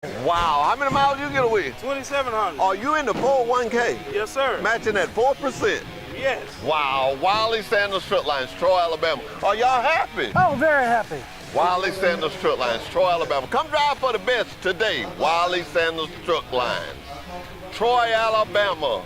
Wow, how many miles you get away? 2,700. Are you in the 401k? Yes, sir. Matching at 4%? Yes. Wow, Wiley Sanders Strip Lines, Troy, Alabama. Are y'all happy? Oh, very happy. Wiley Sanders Strip Lines, Troy, Alabama. Come drive for the best today. Wiley Sanders Strip Lines, Troy, Alabama.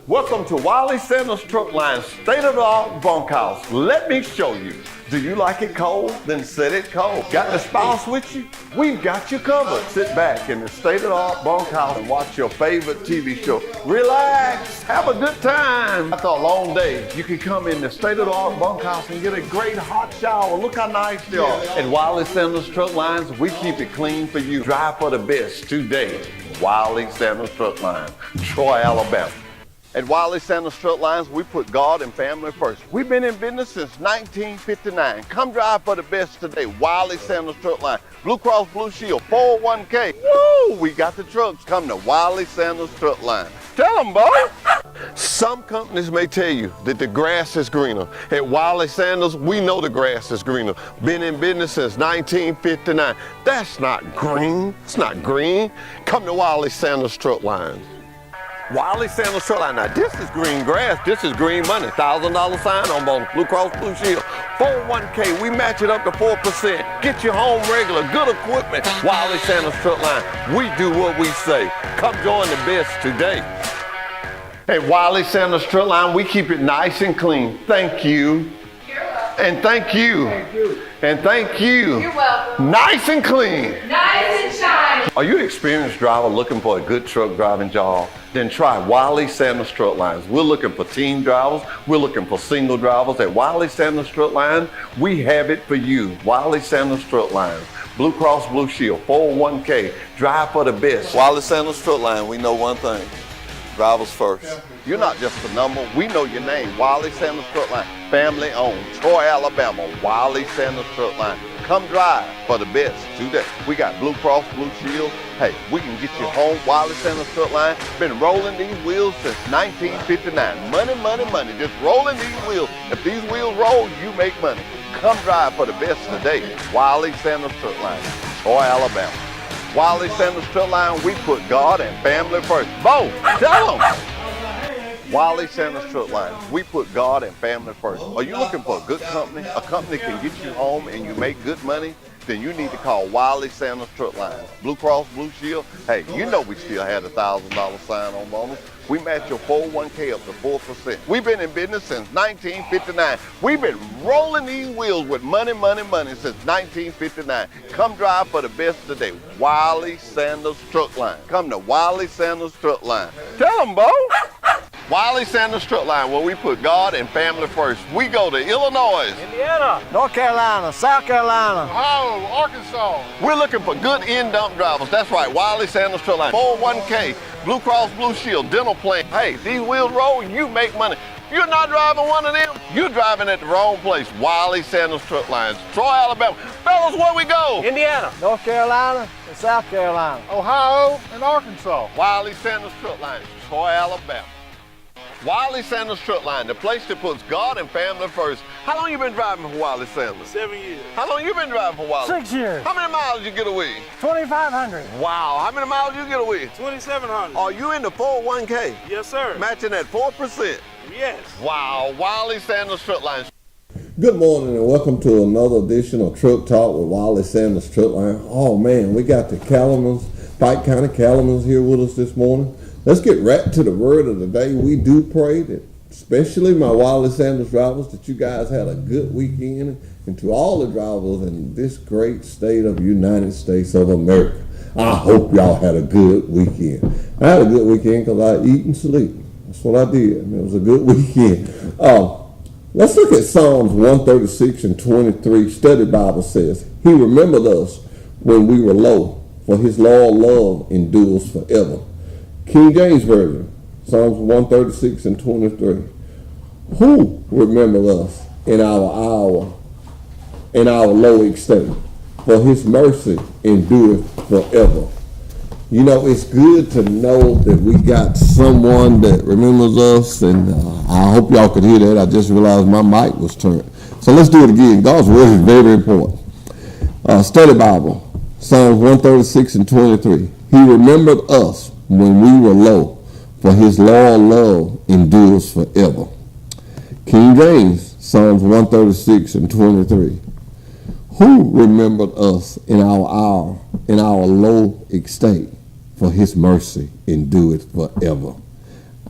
Welcome to Wiley Sanders Strip Lines, state-of-the-art bunkhouse. Let me show you. Do you like it cold? Then set it cold. Got the spouse with you? We've got you covered. Sit back in the state-of-the-art bunkhouse and watch your favorite TV show. Relax, have a good time. After a long day, you can come in the state-of-the-art bunkhouse and get a great hot shower. Look how nice they are. At Wiley Sanders Strip Lines, we keep it clean for you. Drive for the best today. Wiley Sanders Strip Lines, Troy, Alabama. At Wiley Sanders Strip Lines, we put God and family first. We've been in business since 1959. Come drive for the best today. Wiley Sanders Strip Line, Blue Cross Blue Shield, 401k. Woo! We got the trucks. Come to Wiley Sanders Strip Line. Tell them, boy. Some companies may tell you that the grass is greener. At Wiley Sanders, we know the grass is greener. Been in business since 1959. That's not green. It's not green. Come to Wiley Sanders Strip Lines. Wiley Sanders Strip Line. Now this is green grass, this is green money. $1,000 sign on bonus, Blue Cross Blue Shield. 401k, we match it up to 4%. Get you home regular, good equipment. Wiley Sanders Strip Line. We do what we say. Come join the best today. At Wiley Sanders Strip Line, we keep it nice and clean. Thank you. You're welcome. And thank you. Thank you. And thank you. You're welcome. Nice and clean. Nice and shiny. Are you an experienced driver looking for a good truck driving job? Then try Wiley Sanders Strip Lines. We're looking for team drivers. We're looking for single drivers. At Wiley Sanders Strip Lines, we have it for you. Wiley Sanders Strip Lines, Blue Cross Blue Shield, 401k. Drive for the best. Wiley Sanders Strip Line, we know one thing. Drivers first. You're not just a number, we know your name. Wiley Sanders Strip Line, family owned, Troy, Alabama. Wiley Sanders Strip Line. Come drive for the best today. We got Blue Cross Blue Shield. Hey, we can get you home. Wiley Sanders Strip Line. Been rolling these wheels since 1959. Money, money, money. Just rolling these wheels. If these wheels roll, you make money. Come drive for the best today. Wiley Sanders Strip Line, Troy, Alabama. Wiley Sanders Strip Line, we put God and family first. Bo, tell them. Wiley Sanders Strip Line, we put God and family first. Are you looking for a good company? A company can get you home and you make good money? Then you need to call Wiley Sanders Strip Line. Blue Cross Blue Shield, hey, you know we still had a $1,000 sign on bonus. We match your 401k up to 4%. We've been in business since 1959. We've been rolling these wheels with money, money, money since 1959. Come drive for the best today. Wiley Sanders Strip Line. Come to Wiley Sanders Strip Line. Tell them, Bo. Wiley Sanders Strip Line, where we put God and family first. We go to Illinois, Indiana. North Carolina, South Carolina. Ohio, Arkansas. We're looking for good in-dump drivers. That's right, Wiley Sanders Strip Line. 401k, Blue Cross Blue Shield, dental plan. Hey, these wheels roll, you make money. You're not driving one of them, you're driving at the wrong place. Wiley Sanders Strip Lines, Troy, Alabama. Fellas, where we go? Indiana. North Carolina and South Carolina. Ohio and Arkansas. Wiley Sanders Strip Lines, Troy, Alabama. Wiley Sanders Strip Line, the place that puts God and family first. How long you been driving for Wiley Sanders? 7 years. How long you been driving for Wiley? 6 years. How many miles you get away? 2,500. Wow, how many miles you get away? 2,700. Are you in the 401k? Yes, sir. Matching at 4%? Yes. Wow, Wiley Sanders Strip Lines. Good morning and welcome to another edition of Truck Talk with Wiley Sanders Strip Line. Oh man, we got the Calamans, Pike County Calamans here with us this morning. Let's get right to the word of the day. We do pray that, especially my Wiley Sanders drivers, that you guys had a good weekend, and to all the drivers in this great state of United States of America. I hope y'all had a good weekend. I had a good weekend because I eat and sleep. That's what I did. It was a good weekend. Let's look at Psalms 136 and 23. Study Bible says, He remembered us when we were low, for His loyal love endures forever. King James Version, Psalms 136 and 23. Who remembered us in our hour, in our low estate? For His mercy endureth forever. You know, it's good to know that we got someone that remembers us, and I hope y'all could hear that. I just realized my mic was turned. So let's do it again. God's word is very, very important. Study Bible, Psalms 136 and 23. He remembered us when we were low, for his loyal love endures forever. King James, Psalms 136 and 23. Who remembered us in our hour, in our low estate, for his mercy endureth forever.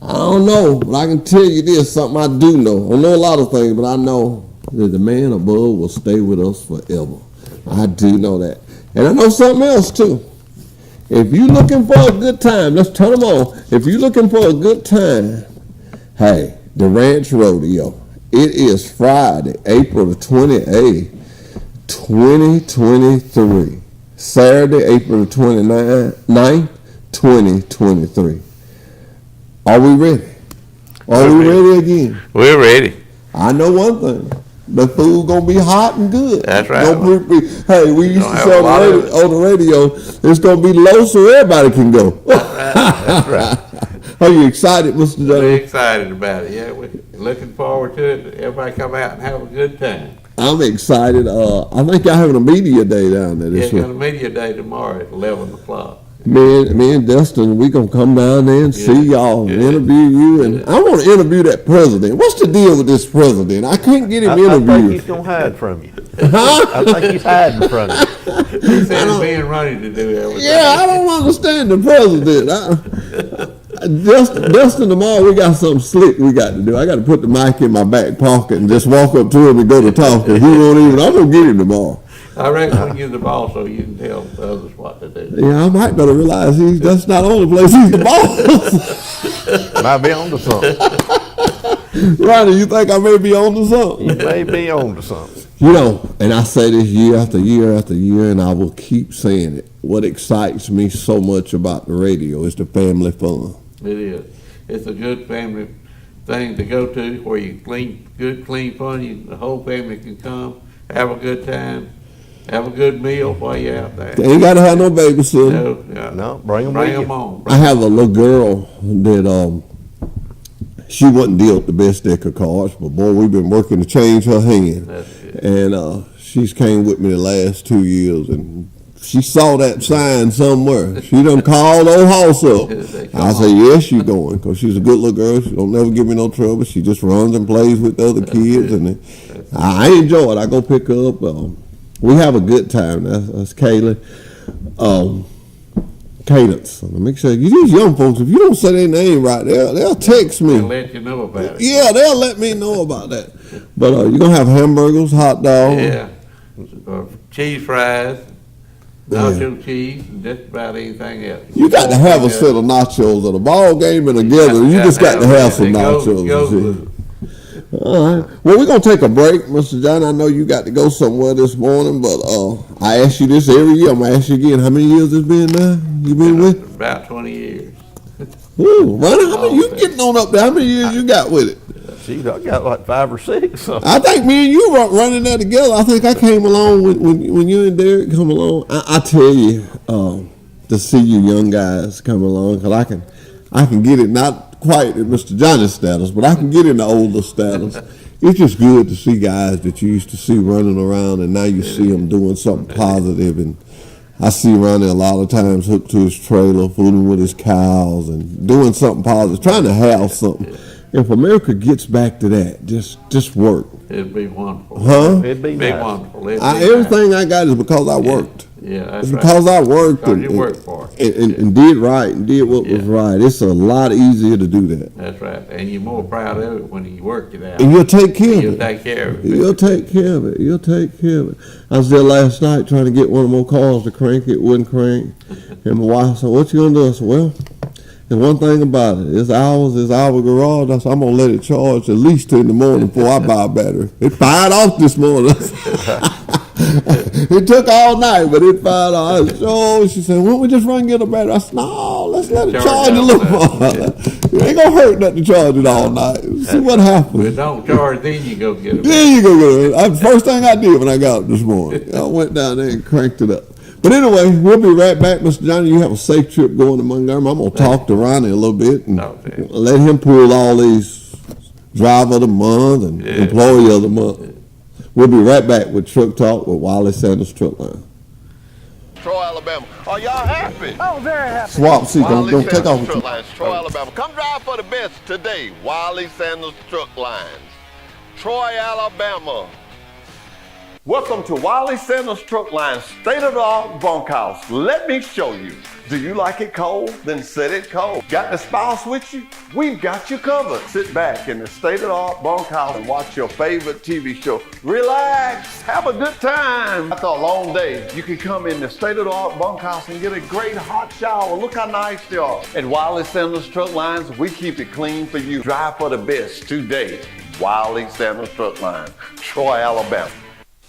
I don't know, but I can tell you this, something I do know. I don't know a lot of things, but I know that the man above will stay with us forever. I do know that. And I know something else too. If you're looking for a good time, let's turn them on. If you're looking for a good time, hey, the Ranch Rodeo. It is Friday, April the 28th, 2023. Saturday, April the 29th, 2023. Are we ready? Are we ready again? We're ready. I know one thing. The food gonna be hot and good. That's right. Hey, we used to have say a lot of on the radio, it's gonna be low so everybody can go. That's right. Are you excited, Mr. We're Jones? excited about it. Yeah, we're looking forward to it. Everybody come out and have a good time. I'm excited. I think y'all having a media day down there Yeah, this got a week. media day tomorrow at 11 o'clock. Me and Dustin, we gonna come down there and see y'all and interview you. And I want to interview that president. What's the deal with this president? I can't get him I think interviewed. he's gonna hide from you. Huh? I think he's hiding from you. He said he's being ready to do everything. Yeah, I don't understand the president. Dustin, tomorrow we got something slick we got to do. I got to put the mic in my back pocket and just walk up to him and go to talk. And he won't even. I'm gonna get him tomorrow. I reckon we give the ball so you can tell the others what to do. Yeah, I might better realize that's not the only place he's the boss. Might be on to something. Ronnie, you think I may be on to something? You may be on to something. You know, and I say this year after year after year, and I will keep saying it. What excites me so much about the radio is the family fun. It is. It's a good family thing to go to where you clean fun. The whole family can come, have a good time, have a good meal while you're out there. They ain't got to have no babysitter. No, bring them Bring with them you. on. I have a little girl that she wasn't dealt the best deck of cards, but boy, we've been working to change her hand. That's it. And she's came with me the last 2 years, and she saw that sign somewhere. She done called old house up. I said, yes, you going, because she's a good little girl. She don't never give me no trouble. She just runs and plays with the other kids, and I enjoy it. I go pick her up. We have a good time. That's Kayla. Cadence. Let me say, these young folks, if you don't say their name right, they'll text me. They'll let you know about it. Yeah, they'll let me know about that. But you're going to have hamburgers, hot dogs. Yeah. Cheese fries, nacho cheese, and just about anything else. You got to have a set of nachos at a ball game and together. You just got to have some nachos. All right. Well, we're going to take a break, Mr. John. I know you got to go somewhere this morning, but I ask you this every year. I'm going to ask you again. How many years it's been now? You been with? About 20 years. Ooh, Ronnie, how many you getting on up there? How many years you got with it? Gee, I got like 5 or 6. So. I think me and you were running that together. I think I came along when you and Derek come along. I tell you, to see you young guys come along, because I can get it, not quite at Mr. Johnny's status, but I can get in the older status. It's just good to see guys that you used to see running around, and now you see them doing something positive. And I see Ronnie a lot of times hooked to his trailer, fooling with his cows, and doing something positive, trying to have something. If America gets back to that, just work. It'd be wonderful. Huh? It'd be nice. Wonderful. It'd be Everything I got is because I worked. Yeah, that's It's right. because I worked Because you worked for it. and did right and did what was right. It's a lot easier to do that. That's right. And you're more proud of it when you worked it out. And you'll take care of You'll it. take care of it. You'll take care of it. You'll take care of it. I was there last night trying to get one of my cars to crank. It wouldn't crank. And my wife said, what you going to do? I said, well, there's one thing about it. It's our garage. I said, I'm going to let it charge at least 2 in the morning before I buy a battery. It fired off this morning. It took all night, but it fired off. I said, oh, she said, why don't we just run and get a battery? I said, no, let's let it charge a little more. It ain't going to hurt nothing to charge it all night. See what happens. If it don't charge, then you go get it. There you go. That's the first thing I did when I got up this morning. I went down there and cranked it up. But anyway, we'll be right back, Mr. Johnny. You have a safe trip going to Montgomery. I'm going to talk to Ronnie a little bit and Okay. let him pull all these driver of the month and employee of the month. We'll be right back with Truck Talk with Wiley Sanders Truck Line. Troy, Alabama. Are y'all happy? Oh, very happy. Swap seat. Don't Wiley take Sanders off with Truck you. Lines, Troy, Alabama. Come drive for the best today. Wiley Sanders Truck Lines, Troy, Alabama. Welcome to Wiley Sanders Truck Lines, state-of-the-art bunkhouse. Let me show you. Do you like it cold? Then set it cold. Got the spouse with you? We've got you covered. Sit back in the state-of-the-art bunkhouse and watch your favorite TV show. Relax, have a good time. After a long day, you can come in the state-of-the-art bunkhouse and get a great hot shower. Look how nice they are. At Wiley Sanders Truck Lines, we keep it clean for you. Drive for the best today. Wiley Sanders Truck Lines, Troy, Alabama.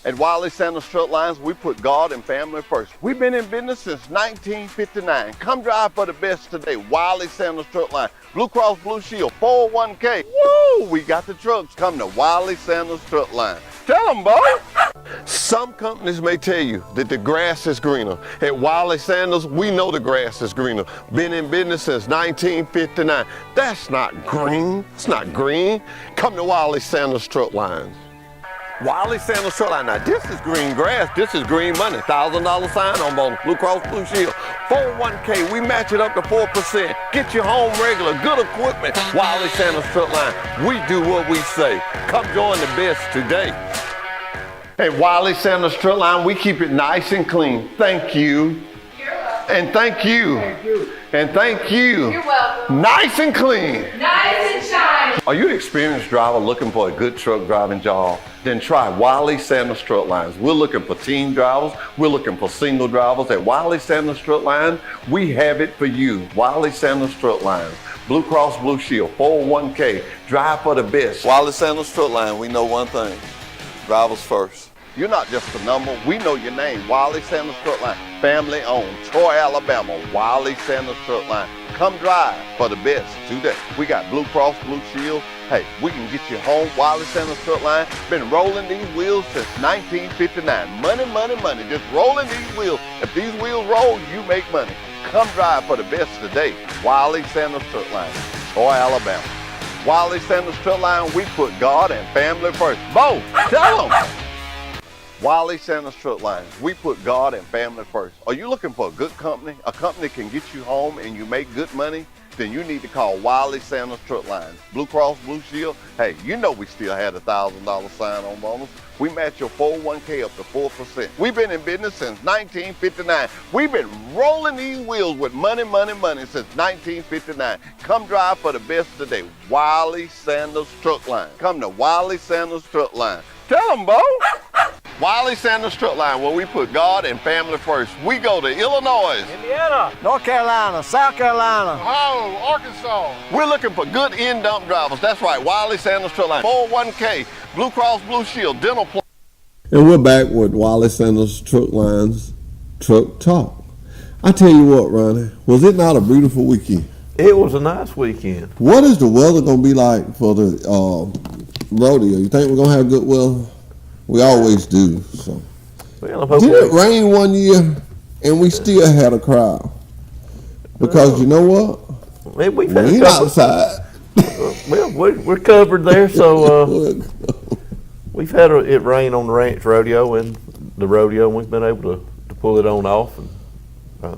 At Wiley Sanders Truck Lines, we put God and family first. We've been in business since 1959. Come drive for the best today. Wiley Sanders Truck Line, Blue Cross Blue Shield, 401k. Woo! We got the trucks. Come to Wiley Sanders Truck Line. Tell them, boy. Some companies may tell you that the grass is greener. At Wiley Sanders, we know the grass is greener. Been in business since 1959. That's not green. It's not green. Come to Wiley Sanders Truck Lines. Wiley Sanders Truck Line. Now this is green grass, this is green money. $1,000 sign on bonus, Blue Cross Blue Shield. 401k, we match it up to 4%. Get you home regular, good equipment. Wiley Sanders Truck Line. We do what we say. Come join the best today. At Wiley Sanders Truck Line, we keep it nice and clean. Thank you. You're welcome. And thank you. Thank you. And thank you. You're welcome. Nice and clean. Nice and shiny. Are you an experienced driver looking for a good truck driving job? Then try Wiley Sanders Truck Lines. We're looking for team drivers. We're looking for single drivers. At Wiley Sanders Truck Lines, we have it for you. Wiley Sanders Truck Lines, Blue Cross Blue Shield, 401k. Drive for the best. Wiley Sanders Truck Line, we know one thing. Drivers first. You're not just a number, we know your name. Wiley Sanders Truck Line, family owned, Troy, Alabama. Wiley Sanders Truck Line. Come drive for the best today. We got Blue Cross Blue Shield. Hey, we can get you home. Wiley Sanders Truck Line. Been rolling these wheels since 1959. Money, money, money. Just rolling these wheels. If these wheels roll, you make money. Come drive for the best today. Wiley Sanders Truck Line, Troy, Alabama. Wiley Sanders Truck Line, we put God and family first. Bo, tell them. Wiley Sanders Truck Lines, we put God and family first. Are you looking for a good company? A company that can get you home and you make good money? Then you need to call Wiley Sanders Truck Lines. Blue Cross Blue Shield, hey, you know we still had a $1,000 sign-on bonus. We match your 401k up to 4%. We've been in business since 1959. We've been rolling these wheels with money, money, money since 1959. Come drive for the best today. Wiley Sanders Truck Line. Come to Wiley Sanders Truck Line. Tell them, Bo. Wiley Sanders Truck Line, where we put God and family first. We go to Illinois. Indiana. North Carolina. South Carolina. Ohio, Arkansas. We're looking for good in-dump drivers. That's right, Wiley Sanders Truck Line. 401k, Blue Cross Blue Shield, dental plan. And we're back with Wiley Sanders Truck Lines Truck Talk. I tell you what, Ronnie, was it not a beautiful weekend? It was a nice weekend. What is the weather going to be like for the rodeo? You think we're going to have good weather? We always do. So. Well, I'm Did it hoping rain one year and we still had a crowd? Because you know what? we've We had a ain't couple. outside. Well, we're covered there, so we've had it rain on the ranch rodeo and the rodeo, and we've been able to pull it on off, and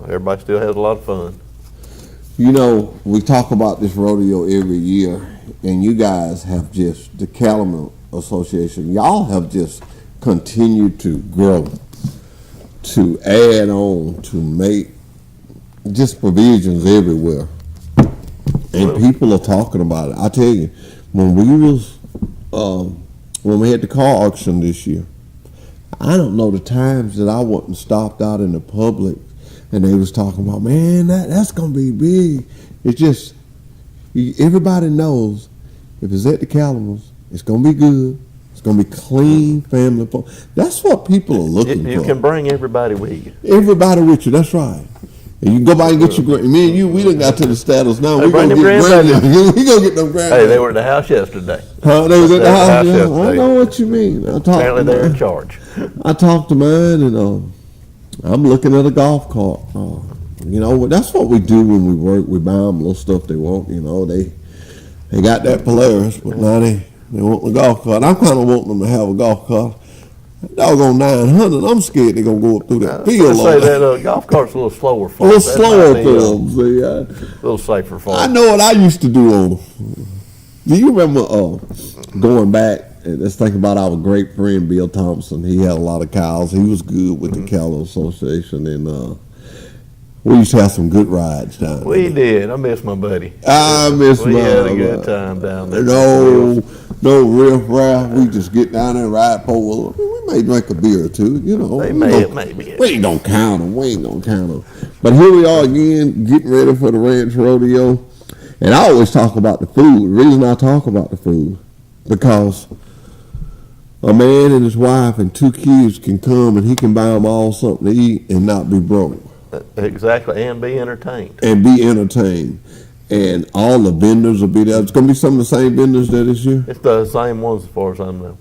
everybody still has a lot of fun. You know, we talk about this rodeo every year, and you guys have just, the Cattlemen Association, y'all have just continued to grow, to add on, to make just provisions everywhere. And people are talking about it. I tell you, when we had the car auction this year, I don't know the times that I wasn't stopped out in the public and they was talking about, man, that's gonna be big. It's just, everybody knows if it's at the Cattlemen's, it's gonna be good. It's gonna be clean, family fun. That's what people are looking You for. can bring everybody with you. Everybody with you. That's right. And you can go by and get your me and you. We done got to the status now. Hey, We bring gonna them get grandbabies. We gonna get them grandbabies. Hey, they were at the house yesterday. Huh? They was at the They were house. Yeah. I yesterday. know what you mean. I talked Apparently, to they're in mine. charge. I talked to mine, and I'm looking at a golf cart. You know, that's what we do when we work. We buy them little stuff they want. You know, they got that Polaris, but now they want the golf cart. I'm kind of wanting them to have a golf cart. Doggone 900, I'm scared they're going to go up through that So field. they say that golf cart's a little slower for a little them. slower That for might them. See, be a little safer for I them. know what I used to do on them. Do you remember going back and let's think about our great friend Bill Thompson? He had a lot of cows. He was good with the Cattle Association, and we used to have some good rides down We there. did. I miss my buddy. I miss We my had a good time down there. No riff raff. We just get down there and ride for. We may drink a beer or two, you know. They may, maybe. We ain't gonna count them. We ain't gonna count them. But here we are again, getting ready for the ranch rodeo. And I always talk about the food. The reason I talk about the food, because a man and his wife and 2 kids can come and he can buy them all something to eat and not be broke. Exactly, and be entertained. And be entertained. And all the vendors will be there. It's going to be some of the same vendors there this year. It's the same ones as far as I know.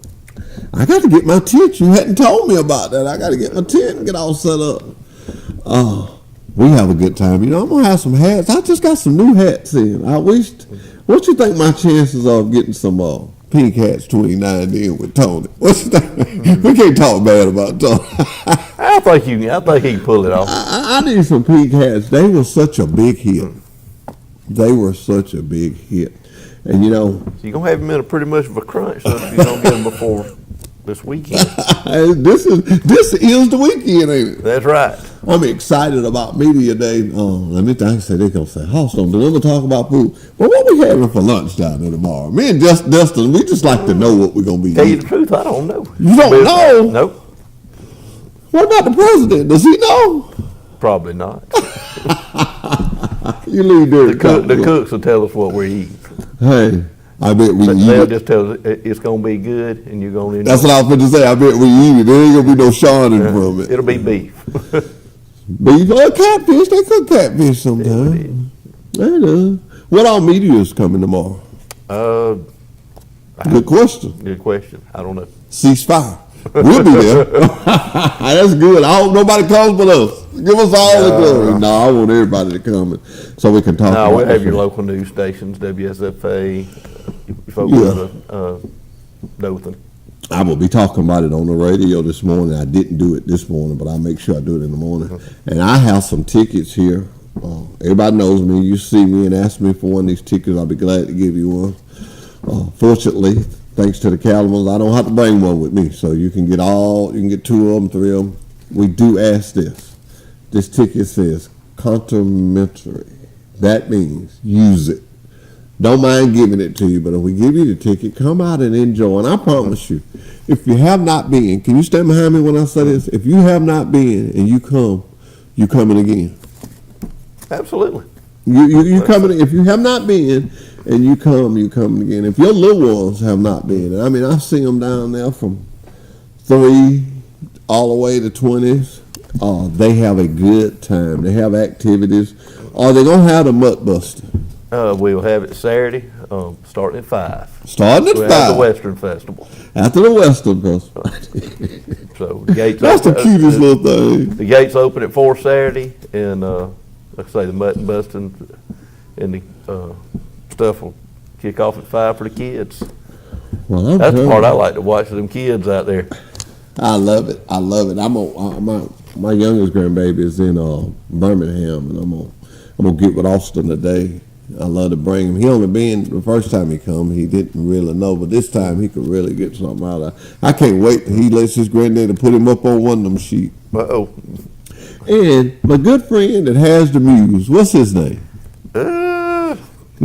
I got to get my tent. You hadn't told me about that. I got to get my tent and get all set up. We have a good time. You know, I'm going to have some hats. I just got some new hats in. I wished. What you think my chances of getting some pink hats between now and then with Tony? What you think? We can't talk bad about Tony. I think he can pull it off. I need some pink hats. They were such a big hit. They were such a big hit. And you know, So you're gonna have him in a pretty much of a crunch so if you don't get him before this weekend. this is the weekend, ain't it? That's right. I'm excited about media day. Let me think. They're gonna say, "Hoss, don't ever talk about food." Well, what we having for lunch down there tomorrow? Me and Dustin, we just like to know what we're gonna be Tell you eating. the truth, I don't know. You don't know? Nope. What about the president? Does he know? Probably not. You leave there. The cooks will tell us what we're eating. Hey, I bet we eat They'll it. just tell us it's gonna be good, and you're gonna. That's what I was going to say. I bet we eat it. There ain't gonna be no shining from it. It'll be beef. Beef or catfish. They cook catfish sometimes. They do. What all media is coming tomorrow? Good question. Good question. I don't know. Ceasefire. We'll be there. That's good. I hope nobody comes but us. Give us all the glory. No, I want everybody to come so we can talk No, about we'll have this. your local news stations, WSFA, folks Yeah. out of Dothan. I will be talking about it on the radio this morning. I didn't do it this morning, but I'll make sure I do it in the morning. And I have some tickets here. Everybody knows me. You see me and ask me for one of these tickets, I'll be glad to give you one. Fortunately, thanks to the Calamans, I don't have to bring one with me. So you can get 2 of them, 3 of them. We do ask this. This ticket says complimentary. That means use it. Don't mind giving it to you, but if we give you the ticket, come out and enjoy. And I promise you, if you have not been, can you stand behind me when I say this? If you have not been and you come, you coming again. Absolutely. You coming. If you have not been and you coming again. If your little ones have not been, and I mean, I see them down there from 3 all the way to 20s. They have a good time. They have activities. Are they gonna have the mutt buster? We'll have it Saturday, starting at 5. Starting at We'll 5. have the Western Festival. After the Western Festival. So the gates. That's the cutest little thing. The gates open at 4 Saturday, and like I say, the mutton busting and the stuff will kick off at 5 for the kids. Well, That's the part I like to watch, them kids out there. I love it. I love it. My youngest grandbaby is in Birmingham, and I'm gonna get with Austin today. I love to bring him. He only been the first time he come, he didn't really know, but this time he could really get something out of it. I can't wait till he lets his granddaddy put him up on one of them sheep. Uh-oh. And my good friend that has the muse, what's his name? You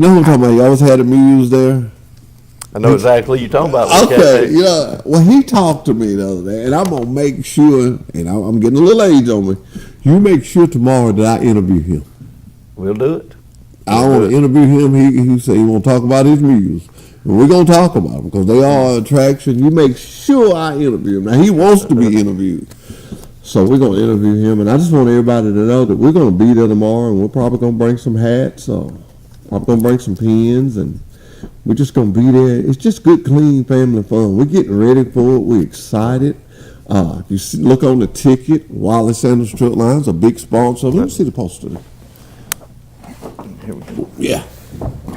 know who I'm talking about? You always had a muse there. I know exactly you're talking about. Okay, yeah. Well, he talked to me the other day, and I'm gonna make sure. And I'm getting a little age on me. You make sure tomorrow that I interview him. We'll do it. I want to interview him. He said he want to talk about his muse, and we're gonna talk about them because they are an attraction. You make sure I interview him. Now he wants to be interviewed, so we're gonna interview him. And I just want everybody to know that we're gonna be there tomorrow, and we're probably gonna bring some hats. Probably gonna bring some pens and. We're just going to be there. It's just good, clean family fun. We're getting ready for it. We're excited. If you look on the ticket, Wiley Sanders Truck Lines, a big sponsor. Let me see the poster there. Here we go. Yeah.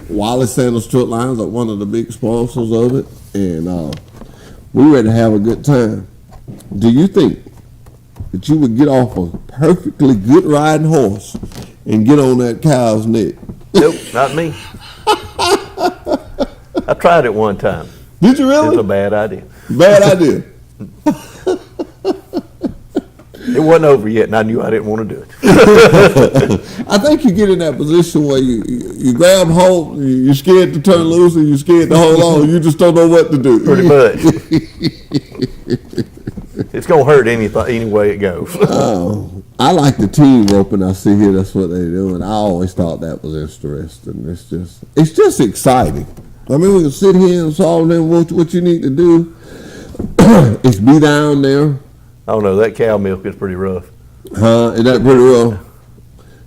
Wiley Sanders Truck Lines are one of the big sponsors of it. And we're ready to have a good time. do you think that you would get off a perfectly good riding horse and get on that cow's neck? Nope, not me. I tried it one time. Did you It was really? a bad idea. Bad idea. It wasn't over yet, and I knew I didn't want to do it. I think you get in that position where you grab hold, you're scared to turn loose, and you're scared to hold on. You just don't know what to do. Pretty much. It's gonna hurt any way it goes. Oh, I like the team roping I see here. That's what they do, and I always thought that was interesting. It's just exciting. I mean, we can sit here and solve them. What you need to do is be down there. I don't know, that cow milk is pretty rough. Is that pretty rough?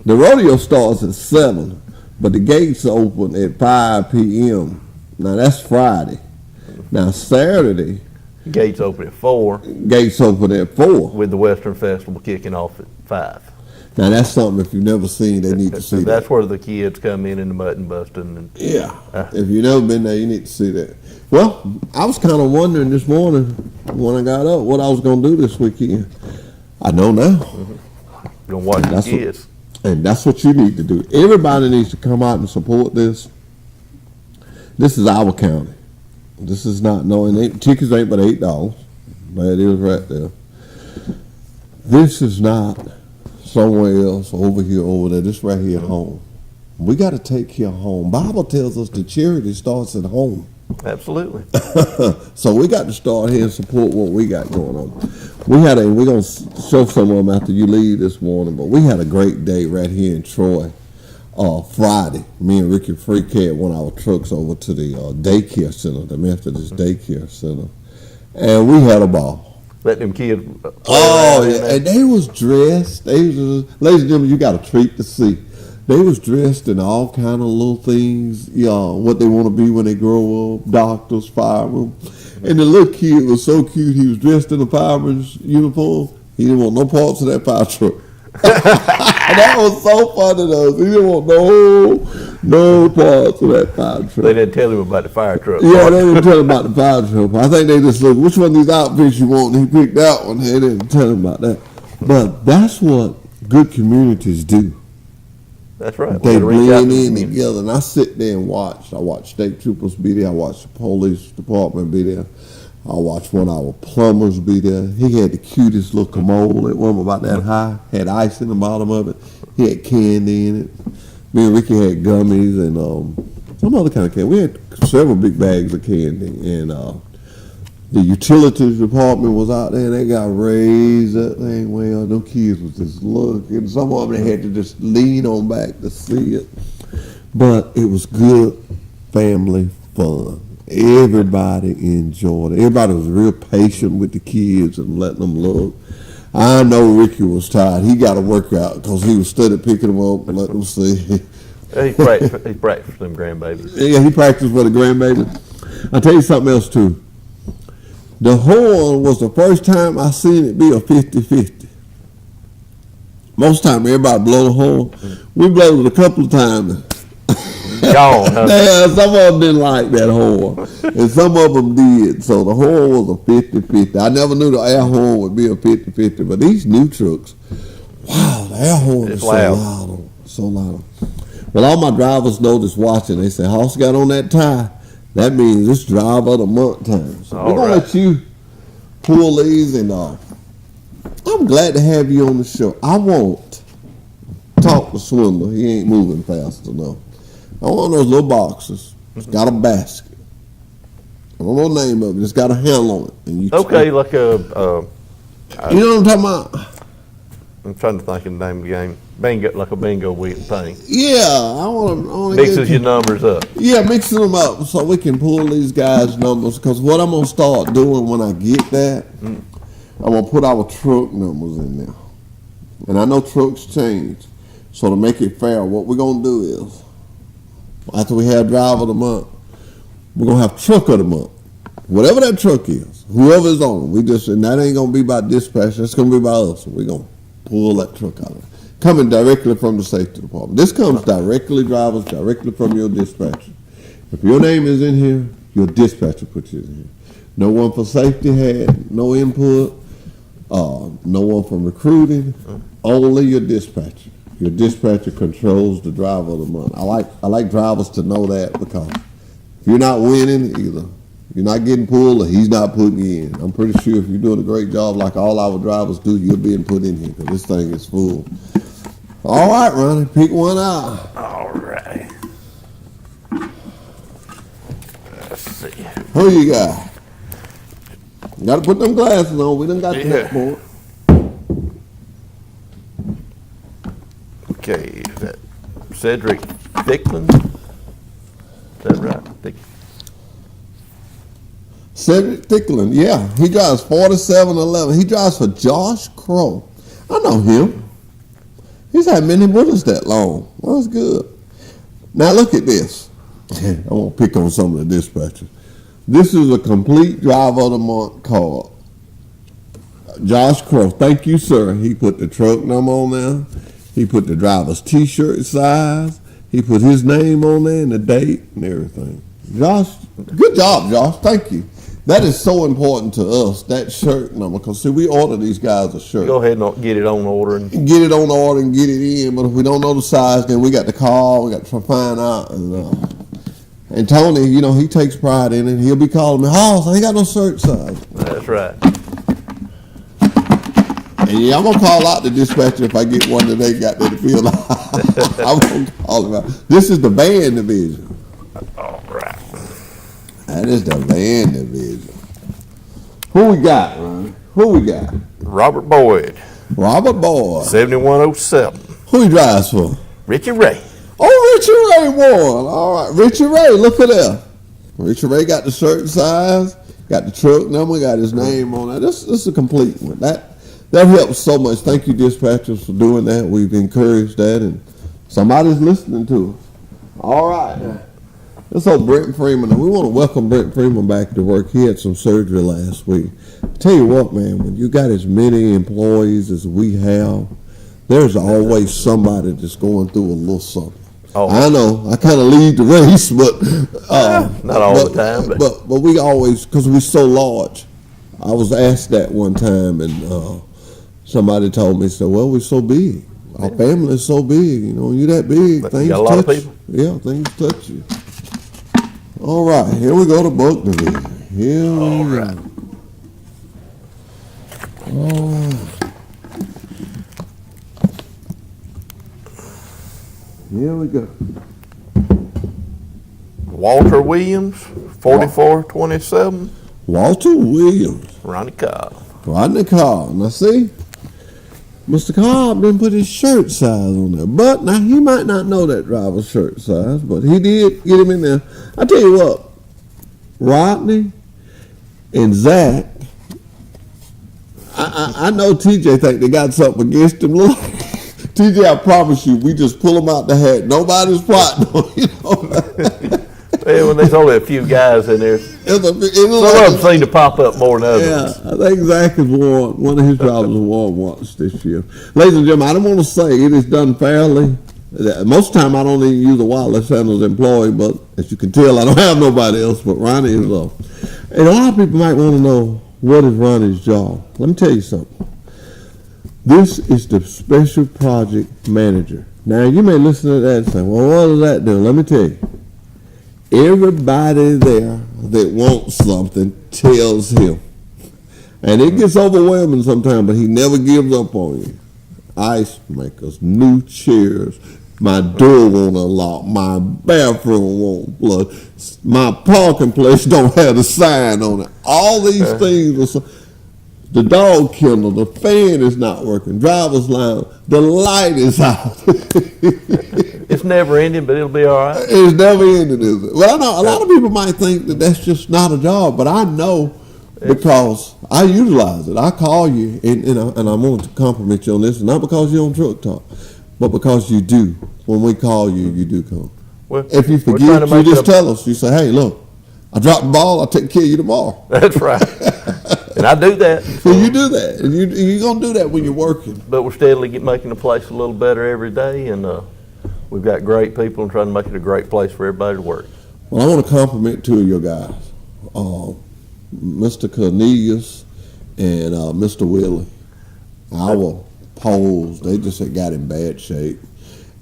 The rodeo starts at 7, but the gates open at 5 p.m. Now, that's Friday. Now, Saturday, Gates open at 4, gates open at 4. with the Western Festival kicking off at 5. Now, that's something if you've never seen, they need to see that. That's where the kids come in and the mutton busting. And Yeah. If you've never been there, you need to see that. Well, I was kind of wondering this morning when I got up what I was going to do this weekend. I know now. gonna watch the That's what- kids. And that's what you need to do. Everybody needs to come out and support this. This is our county. This is not, no, it ain't, chickens ain't but $8. That is right there. This is not somewhere else, over here, over there. This right here at home. We got to take care of home. Bible tells us the charity starts at home. Absolutely. So we got to start here and support what we got going on. We're going to show some of them after you leave this morning, but we had a great day right here in Troy. Friday, me and Ricky Freak had one of our trucks over to the daycare center, the Methodist daycare center, and we had a ball. Let them kids play Oh, around in yeah, there. and they was dressed. Ladies and gentlemen, you got a treat to see. They was dressed in all kind of little things, what they want to be when they grow up, doctors, firemen. And the little kid was so cute. He was dressed in a fireman's uniform. He didn't want no parts of that fire truck. That was so funny though. He didn't want no parts of that fire truck. They didn't tell him about the fire truck. Yeah, they didn't tell him about the fire truck. I think they just looked, which one of these outfits you want? And he picked that one. They didn't tell him about that. But that's what good communities do. That's right. They We gotta reach out blend to the in community. together, and I sit there and watch. I watch state troopers be there. I watch the police department be there. I watched one of our plumbers be there. He had the cutest little commode. It wasn't about that high. Had ice in the bottom of it. He had candy in it. Me and Ricky had gummies and some other kind of candy. We had several big bags of candy. And the utilities department was out there, and they got raised that thing. Well, them kids was just looking. Some of them they had to just lean on back to see it. But it was good family fun. Everybody enjoyed it. Everybody was real patient with the kids and letting them look. I know Ricky was tired. He got a workout because he was studying picking them up and letting them see. He practiced them grandbabies. Yeah, he practiced for the grandbaby. I'll tell you something else too. The horn was the first time I seen it be a 50-50. Most time everybody blow the horn. We blowed it a couple of times. Gone, huh? Yeah, some of them didn't like that horn, and some of them did. So the horn was a 50-50. I never knew the air horn would be a 50-50, but these new trucks, wow, the air horn is It's so loud. loud, so loud. Well, all my drivers know this watching. They say, Hoss got on that tie. That means it's driver of the month time. So we're All gonna right. let you pull these, and I'm glad to have you on the show. I won't talk to Swindler. He ain't moving fast enough. I want those little boxes. It's got a basket. I don't know the name of it. It's got a handle on it. And you Okay, like a, you know what I'm talking about? I'm trying to think of the name of the game. Bingo, like a bingo wheel thing. Yeah, I want to Mixes your numbers up. Yeah, mixing them up so we can pull these guys' numbers. Because what I'm going to start doing when I get that, I'm going to put our truck numbers in there. And I know trucks change. So to make it fair, what we're going to do is, after we have driver of the month, we're going to have truck of the month. Whatever that truck is, whoever's on it, and that ain't going to be by dispatch, that's going to be by us. We're going to pull that truck out of it. Coming directly from the safety department. This comes directly, drivers, directly from your dispatcher. If your name is in here, your dispatcher puts you in here. No one for safety had no input. no one from recruiting, only your dispatcher. Your dispatcher controls the driver of the month. I like drivers to know that, because if you're not winning, either you're not getting pulled or he's not putting you in. I'm pretty sure if you're doing a great job like all our drivers do, you're being put in here, because this thing is full. All right, Ronnie, pick one out. All right. Let's see. Who you got? Got to put them glasses on. We done got the next board. Okay, is that Cedric Dickman? Is that right? Cedric Thicklin, yeah, he drives 4711. He drives for Josh Crow. I know him. He's had many with us that long. Well, that's good. Now look at this. I'm gonna pick on some of the dispatchers. This is a complete driver of the month card. Josh Crow, thank you, sir. He put the truck number on there. He put the driver's t-shirt size. He put his name on there and the date and everything. Josh, good job, Josh. Thank you. That is so important to us, that shirt number, because see, we order these guys a shirt. Go ahead and get it on order. And get it on order and get it in, but if we don't know the size, then we got to call, we got to find out. And Tony, you know, he takes pride in it. He'll be calling me, Hoss, I ain't got no shirt size. That's right. And yeah, I'm going to call out the dispatcher if I get one that they got there to fill out. I'm going to call him out. This is the van division. All right. That is the van division. Who we got, Ron? Who we got? Robert Boyd. Robert Boyd. 7107. Who he drives for? Richie Ray. Oh, Richie Ray won. All right, Richie Ray, look at that. Richie Ray got the shirt size, got the truck number, got his name on that. This is a complete one. That helps so much. Thank you, dispatchers, for doing that. We've encouraged that, and somebody's listening to us. All right. Let's hope Brent Freeman. We want to welcome Brent Freeman back to work. He had some surgery last week. Tell you what, man, when you got as many employees as we have, there's always somebody that's going through a little something. Oh. I know, I kind of lead the race, but not all the time. But we always, because we're so large. I was asked that one time, and somebody told me, said, "Well, we're so big. Our family is so big. You know, you're that big. But things you got a lot of touch. people. Yeah, things touch you." All right, here we go to book division. Here we go. All right. Here we go. Walter Williams, 4427. Walter Williams. Ronnie Cobb. Rodney Cobb. Now see, Mr. Cobb didn't put his shirt size on there. But now he might not know that driver's shirt size, but he did get him in there. I tell you what, Rodney and Zach, I know TJ think they got something against him. Look, TJ, I promise you, we just pull them out the hat. Nobody's plotting on, you know. Yeah, when there's only a few guys in there, some of them seem to pop up more than others. Yeah, I think Zach has won, one of his drivers has won once this year. Ladies and gentlemen, I don't want to say it is done fairly. Most of the time I don't even use a wireless handler's employee, but as you can tell, I don't have nobody else but Ronnie is off. And a lot of people might want to know, what is Ronnie's job? Let me tell you something. This is the special project manager. Now, you may listen to that and say, well, what does that do? Let me tell you. Everybody there that wants something tells him. And it gets overwhelming sometimes, but he never gives up on you. Ice makers, new chairs, my door won't unlock, my bathroom won't flood, my parking place don't have a sign on it. All these things are so. The dog kennel, the fan is not working, driver's lounge, the light is out. It's never ending, but it'll be all right. It's never ending, is it? Well, I know a lot of people might think that that's just not a job, but I know because I utilize it. I call you, and I want to compliment you on this, not because you're on Truck Talk, but because you do. When we call you, you do come. Well, if you forget, you just tell us. You say, hey, look, I dropped the ball, I'll take care of you tomorrow. That's right. And I do that. So you do that, and you're going to do that when you're working. But we're steadily making the place a little better every day, and we've got great people and trying to make it a great place for everybody to work. Well, I want to compliment two of your guys, Mr. Cornelius and Mr. Wiley. our poles, they just had got in bad shape.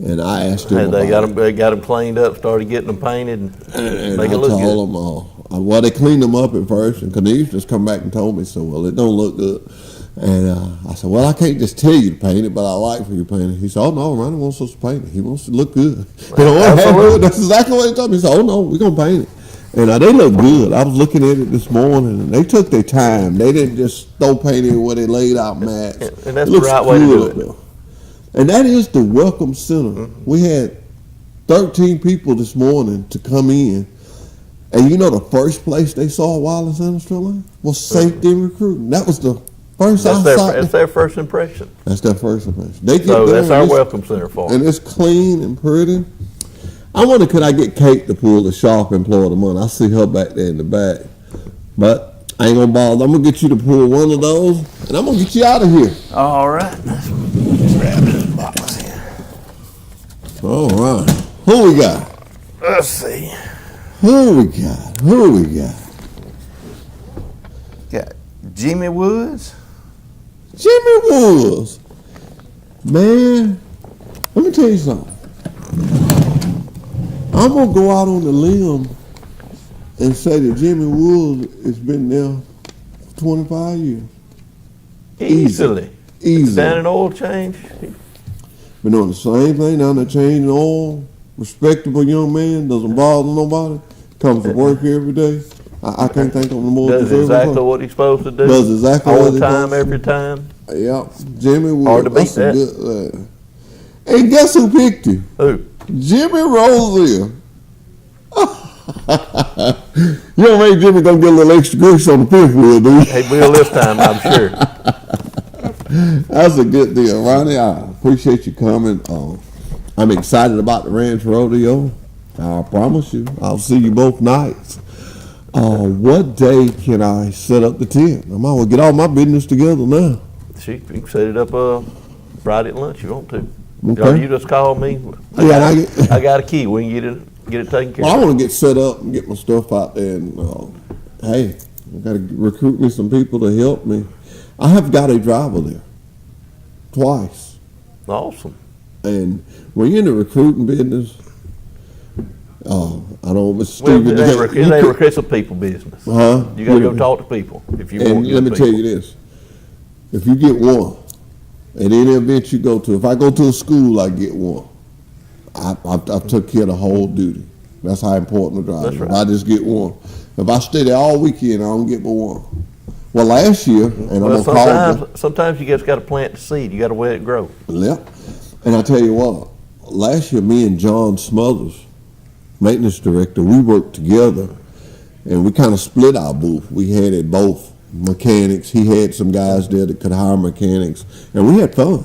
And I asked them They about got them cleaned up, started getting them painted, and make I it look good. told them, well, they cleaned them up at first, and Kenise just come back and told me, so, well, it don't look good. And I said, well, I can't just tell you to paint it, but I like for you to paint it. He said, oh, no, Ronnie wants us to paint it. He wants it to look good. You know what? Absolutely. That's exactly what he told me. He said, oh, no, we're going to paint it. And they look good. I was looking at it this morning, and they took their time. They didn't just throw paint in where they laid out mats. And that's the right way to do it. Though. And that is the Welcome Center. Mm-hmm. We had 13 people this morning to come in. And you know the first place they saw Wiley Sanders Truck Line was safety and recruiting. That was the first That's their first impression. That's their first impression. They get So there that's our welcome center for and them. it's clean and pretty. I wonder could I get Kate to pull the shop employee of the month. I see her back there in the back. But I ain't gonna bother. I'm gonna get you to pull one of those and I'm gonna get you out of here. All right. Grab this box here. All right. Who we got? Let's see. Who we got? Got Jimmy Woods. Jimmy Woods. Man, let me tell you something. I'm going to go out on the limb and say that Jimmy Woods has been there for 25 years. Easily. Down an oil change. Been doing the same thing, down there changing oil. Respectable young man, doesn't bother nobody. Comes to work every day. I can't think of no more. Does exactly what he's supposed to do. Does exactly what on he's time, supposed to every time. Yep. Jimmy Woods. Hard to beat that's that. a good lad. And guess who picked him? Who? Jimmy Rosier. You don't make Jimmy gonna get a little extra grease on the fifth wheel, do you? He will this time, I'm sure. That's a good deal, Ronnie. I appreciate you coming. I'm excited about the Ranch Rodeo. I promise you, I'll see you both nights. What day can I set up the tent? I might well get all my business together now. You can set it up Friday at lunch if you want to. Okay. Or you just call me. I got a key. We can get it taken care Well, I of. want to get set up and get my stuff out there. And hey, I got to recruit me some people to help me. I have got a driver there twice. Awesome. And when you're in the recruiting business, I don't know, Mr. Well, Stephen. it ain't recruitment people business. Huh? You got to go talk to people if you want And to let me tell you this: if you get one, at any event you go to, if I go to a school, I get one. I took care of the whole duty. That's how important the driver That's is. right. I just get one. If I stay there all weekend, I don't get but one. Well, last year, and I'm gonna call them. Sometimes you just got to plant the seed. You got to let it grow. Yep. And I tell you what, last year, me and John Smothers, maintenance director, we worked together, and we kind of split our booth. We had it both mechanics. He had some guys there that could hire mechanics, and we had fun.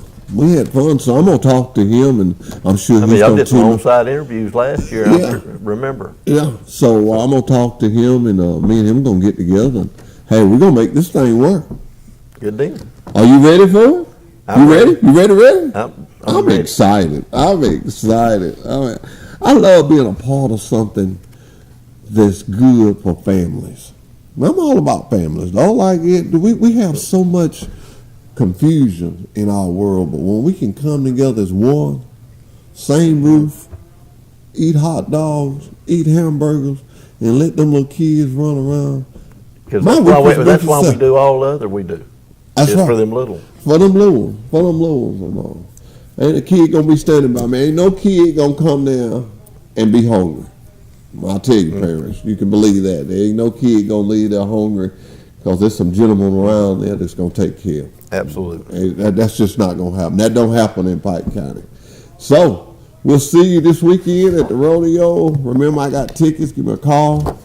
So I'm gonna talk to him, and I'm sure he's y'all gonna did some team. on-site interviews last year. Yeah. I remember. Yeah. So I'm gonna talk to him, and me and him gonna get together. And, hey, we're gonna make this thing work. Good deal. Are you ready for it? I'm You ready. ready? You ready? I'm ready. Excited. I'm excited. I love being a part of something that's good for families. I'm all about families. Don't like it. We have so much confusion in our world, but when we can come together as one, same roof, eat hot dogs, eat hamburgers, and let them little kids run around. Because My that's weakness why is we do all the other we do. That's Just right. for them little. For them little ones and all. Ain't a kid gonna be standing by me. Ain't no kid gonna come down and be hungry. I'll tell you, parents, you can believe that. There ain't no kid gonna leave there hungry because there's some gentlemen around there that's gonna take care of them. Absolutely. That's just not gonna happen. That don't happen in Pike County. So we'll see you this weekend at the rodeo. Remember, I got tickets. Give me a call.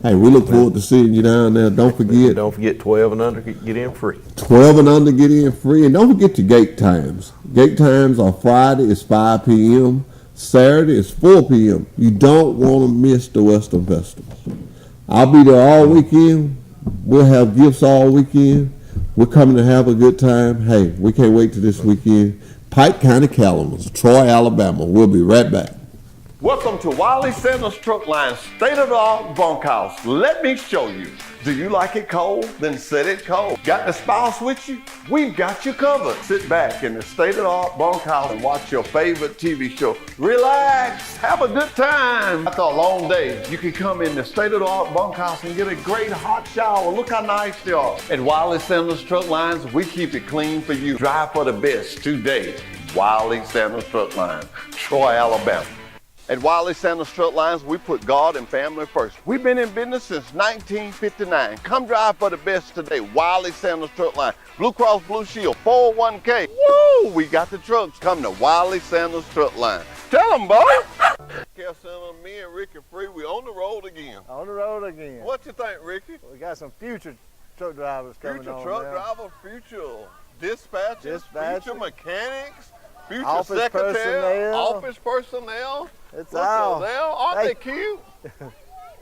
Hey, we look forward to seeing you down there. Don't forget. Don't forget 12 and under get in free. 12 and under get in free. And don't forget your gate times. Gate times on Friday is 5 p.m. Saturday is 4 p.m. You don't want to miss the Western Festival. I'll be there all weekend. We'll have gifts all weekend. We're coming to have a good time. Hey, we can't wait till this weekend. Pike County Calumet, Troy, Alabama. We'll be right back. Welcome to Wiley Sanders Truck Line, state-of-the-art bunkhouse. Let me show you. Do you like it cold? Then set it cold. Got the spouse with you? We've got you covered. Sit back in the state-of-the-art bunkhouse and watch your favorite TV show. Relax, have a good time. After a long day, you can come in the state-of-the-art bunkhouse and get a great hot shower. Look how nice they are. At Wiley Sanders Truck Lines, we keep it clean for you. Drive for the best today. Wiley Sanders Truck Lines, Troy, Alabama. At Wiley Sanders Truck Lines, we put God and family first. We've been in business since 1959. Come drive for the best today. Wiley Sanders Truck Line, Blue Cross Blue Shield, 401k. Woo! We got the trucks. Come to Wiley Sanders Truck Line. Tell them, boy. Me and Ricky Free, we on the road again. On the road again. What you think, Ricky? We got some future truck drivers coming Future on truck now. driver, future dispatchers, future mechanics, future Office secretary, personnel. office personnel. It's Look all. at them. Aren't Hey. they cute?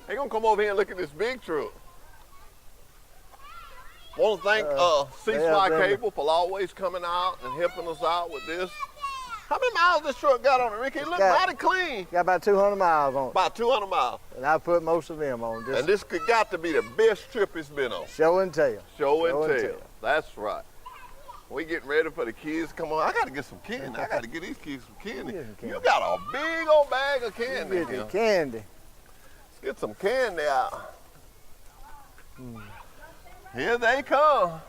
They gonna come over here and look at this big truck. Want to thank C-Fly them. Cable for always coming out and helping us out with this. How many miles this truck got on it, Ricky? It look Got- mighty clean. Got about 200 miles on it. About 200 miles. And I put most of them on. Just And this could got to be the best trip it's been on. show and tell. Show and tell. That's right. We getting ready for the kids. Come on, I got to get some candy. I got to get these kids some candy. Get some candy. You got a big old bag of candy. Get here. the candy. Let's get some candy out. Here they come.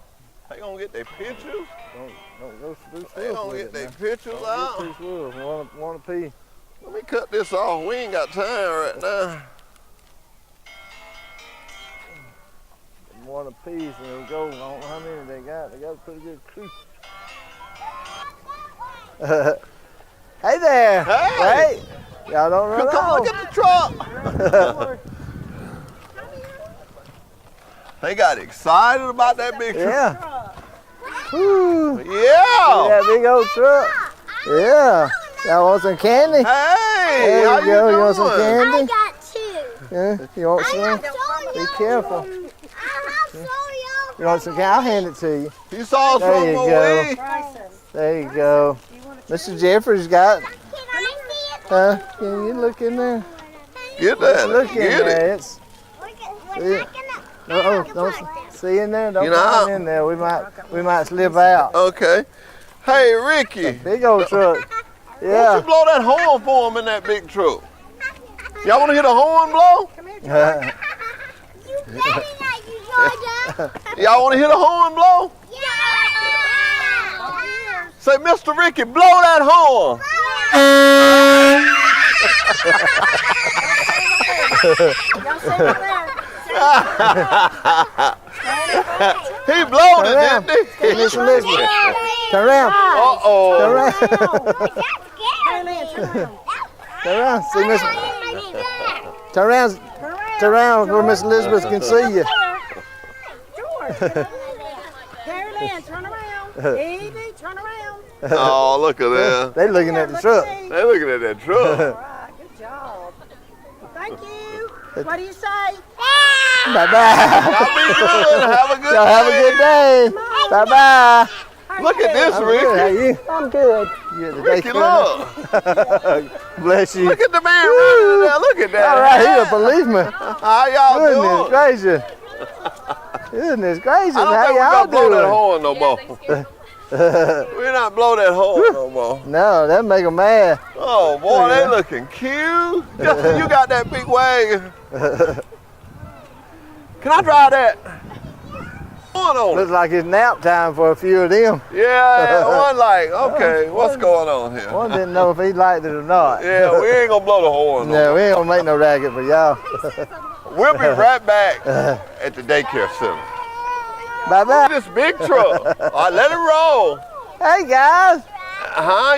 They gonna get their pictures. Don't go through They swoosh gonna with get it their now. pictures Don't out. go through swoosh. One a piece. Let me cut this off. We ain't got time right now. One a piece and it'll go. I don't know how many they got. They got a pretty good crew. Hey there. Hey. Y'all don't run Come off. look at the truck. They got excited about that big truck. Yeah. Woo. Yeah. That big old truck. Yeah. Y'all want some candy? Hey, There how you go. You want some doing? candy? I got two. Yeah. You want some? Be careful. You want some candy? I'll hand it to you. You saw us There from you away. There you go. Mr. Jeffries got. Can I Huh? Can you look in there? Get that. Look in Get it. there. It's. see it? No, don't see in there. Don't You know, climb in there. We might slip out. Okay. Hey, Ricky. Big old truck. Why don't Yeah. you blow that horn for him in that big truck? Y'all want to hear the horn blow? You better not, you Georgia. Y'all want to hear the horn blow? Yeah. Say, Mr. Ricky, blow that horn. He blowed it, around. didn't he? Miss Elizabeth. Turn around. Uh-oh. Turn around. That's scary. Turn around. See Miss. Turn around. Turn around where Miss Elizabeth can see you. Carolyn, turn around. Evie, turn around. Oh, look at that. They looking at the truck. They looking at that truck. Right, good job. Thank you. What do you say? Bye bye. Y'all be good. Have a good Y'all have a day. good day. Bye bye. Look at this, I'm good. How Ricky. you? I'm good. You at the Ricky, daycare? look. Bless you. Look at the man running there. Look at that. All right, he's a policeman. How y'all Goodness doing? gracious. Goodness gracious. I don't How think we y'all gonna blow that doing? horn no more. We're not blow that horn no more. No, that make them mad. Oh boy, they looking cute. Justin, you got that big wagon. Can I drive that? One on Looks it. like it's nap time for a few of them. Yeah, one like, okay, what's going on here? One didn't know if he liked it or not. Yeah, we ain't gonna blow the horn. No, we ain't gonna make no racket for y'all. We'll be right back at the daycare center. Bye bye. This big truck. All right, let it roll. Hey guys,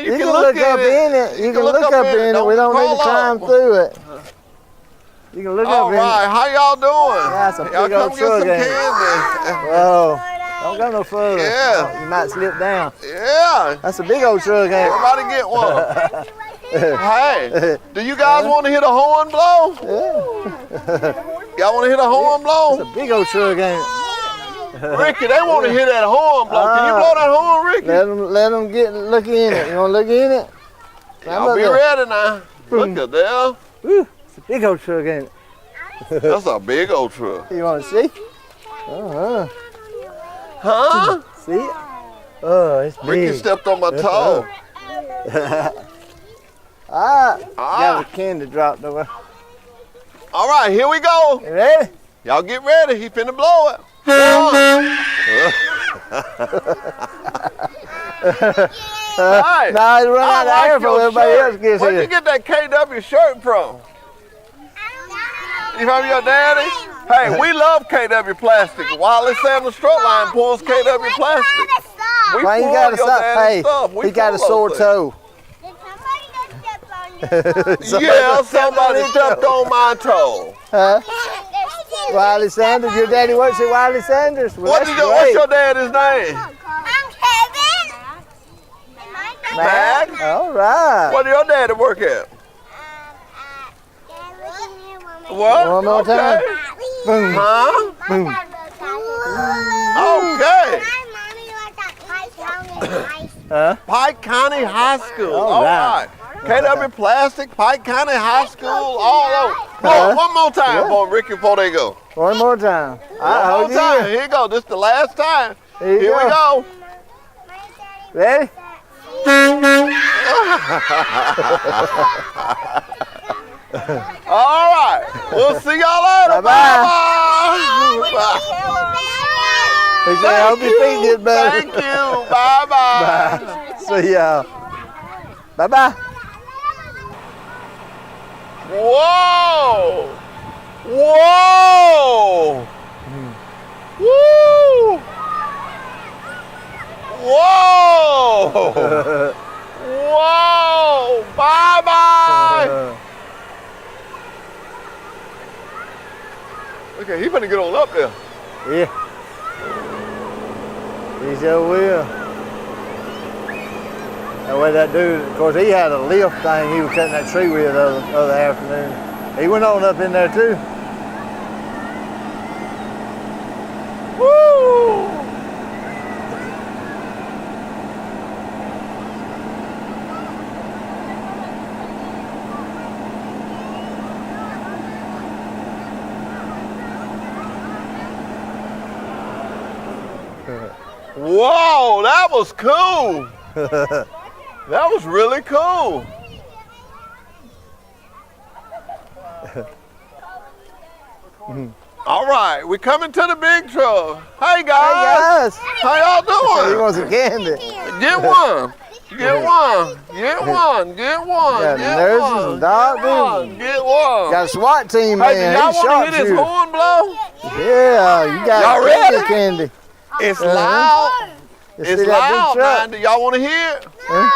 You you can can look up in it. You can look up in it. We don't need to climb through it. You can look All up in right, how y'all doing? That's a Y'all big come old get some truck, ain't it? candy. it. Oh, don't go no further. Yeah. You might slip down. Yeah, That's a big old truck, ain't everybody get one. Hey, do you guys want to hear the horn blow? Y'all want to hear the horn it? blow? It's a big old truck, ain't Ricky, they want to hear that horn blow. Can you blow that horn, it? Ricky? Let them look in it. You want to look in it? Y'all be ready now. Look at that. Woo, it's a big old truck, ain't it? That's a big old truck. You want to see? Huh? See it? Oh, it's Ricky big. stepped on my toe. Got a candy dropped over. All right, here we go. You ready? Y'all get ready. He finna blow it. All right. No, it's running out of air your before everybody shirt. else gets Where'd here. you get that KW shirt from? You from your daddy? Hey, we love KW plastic. Wiley Sanders Truck Line pulls KW plastic. We Why you pull got a your sock? daddy's Hey, stuff. We he got a pull sore those toe. Did somebody just step on you? Yeah, somebody stepped on my toe. Huh? There's two. Wiley Sanders. Your daddy works at Wiley Sanders. Well, What's that's your great. daddy's name? I'm Kevin. And my name Mag? All right. What do your daddy work at? What? One more time. Okay. Boom. Huh? Boom. Okay. Huh? Pike County High School. All All right. right. KW Plastic, Pike County High School, all over. Oh, one more time for Ricky before they go. One more time. One more time. Here you go. This is the last time. Here Here we go. Ready? All right. We'll see y'all later. Bye-bye. Bye-bye. He said, I hope your feet get better. Thank you. Bye-bye. See y'all. Bye-bye. Whoa! Whoa! Woo! Whoa! Whoa! Bye-bye! Okay, he better get on up there. Yeah. He sure will. That way that dude, of course, he had a lift thing he was cutting that tree with the other afternoon. He went on up in there too. Woo! Whoa, that was cool. That was really cool. All right, we're coming to the big truck. Hey guys. How y'all He doing? wants some candy. Get one. Get one. Get one. Get one. Got Get nurses one. and doctors. Get one. Got a SWAT team, Hey, do man. y'all He's want to hear this sharpshooter. horn blow? Yeah, you got Y'all plenty of ready? candy. It's loud. You It's see that big loud, truck? man. Do y'all want to hear it? No.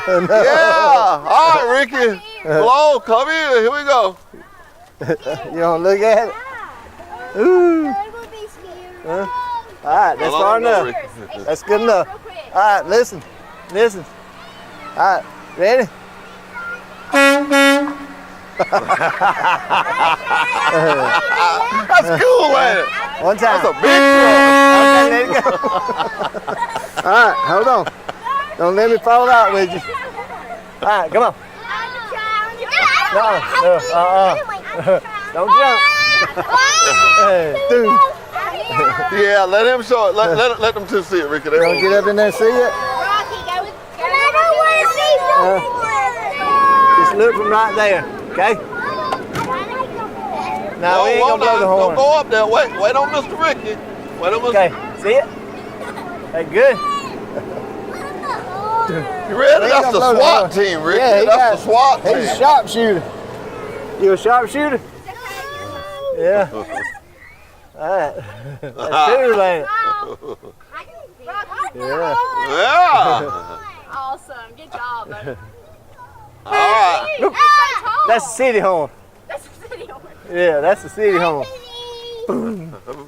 Yeah. All right, Ricky. Blow. Come here. Here we go. You don't look at it? Ooh. Huh? All right, that's far enough. That's good enough. All right, listen. Listen. All right, ready? That's cool, ain't it? One time. That's a big truck. Okay, let it go. All right, hold on. Don't let me fall out with you. All right, come on. No, Don't jump. Hey, dude. Yeah, let him show it. Let them two see it, Ricky. They Don't won't get up in there and see it. Just look from right there, okay? No, we ain't gonna blow the Don't horn. go up there. Wait on Mr. Ricky. Wait on Mr. Okay, see it? That good? You ready? We ain't That's gonna the blow the SWAT horn. team, Ricky. Yeah, he That's got- the SWAT He's a team. sharpshooter. You a sharpshooter? Yeah. All right. That's two, ain't it? Yeah. Yeah. Awesome. Good job, buddy. All right. You're so tall. That's the city horn. That's the city over. Yeah, that's the city horn.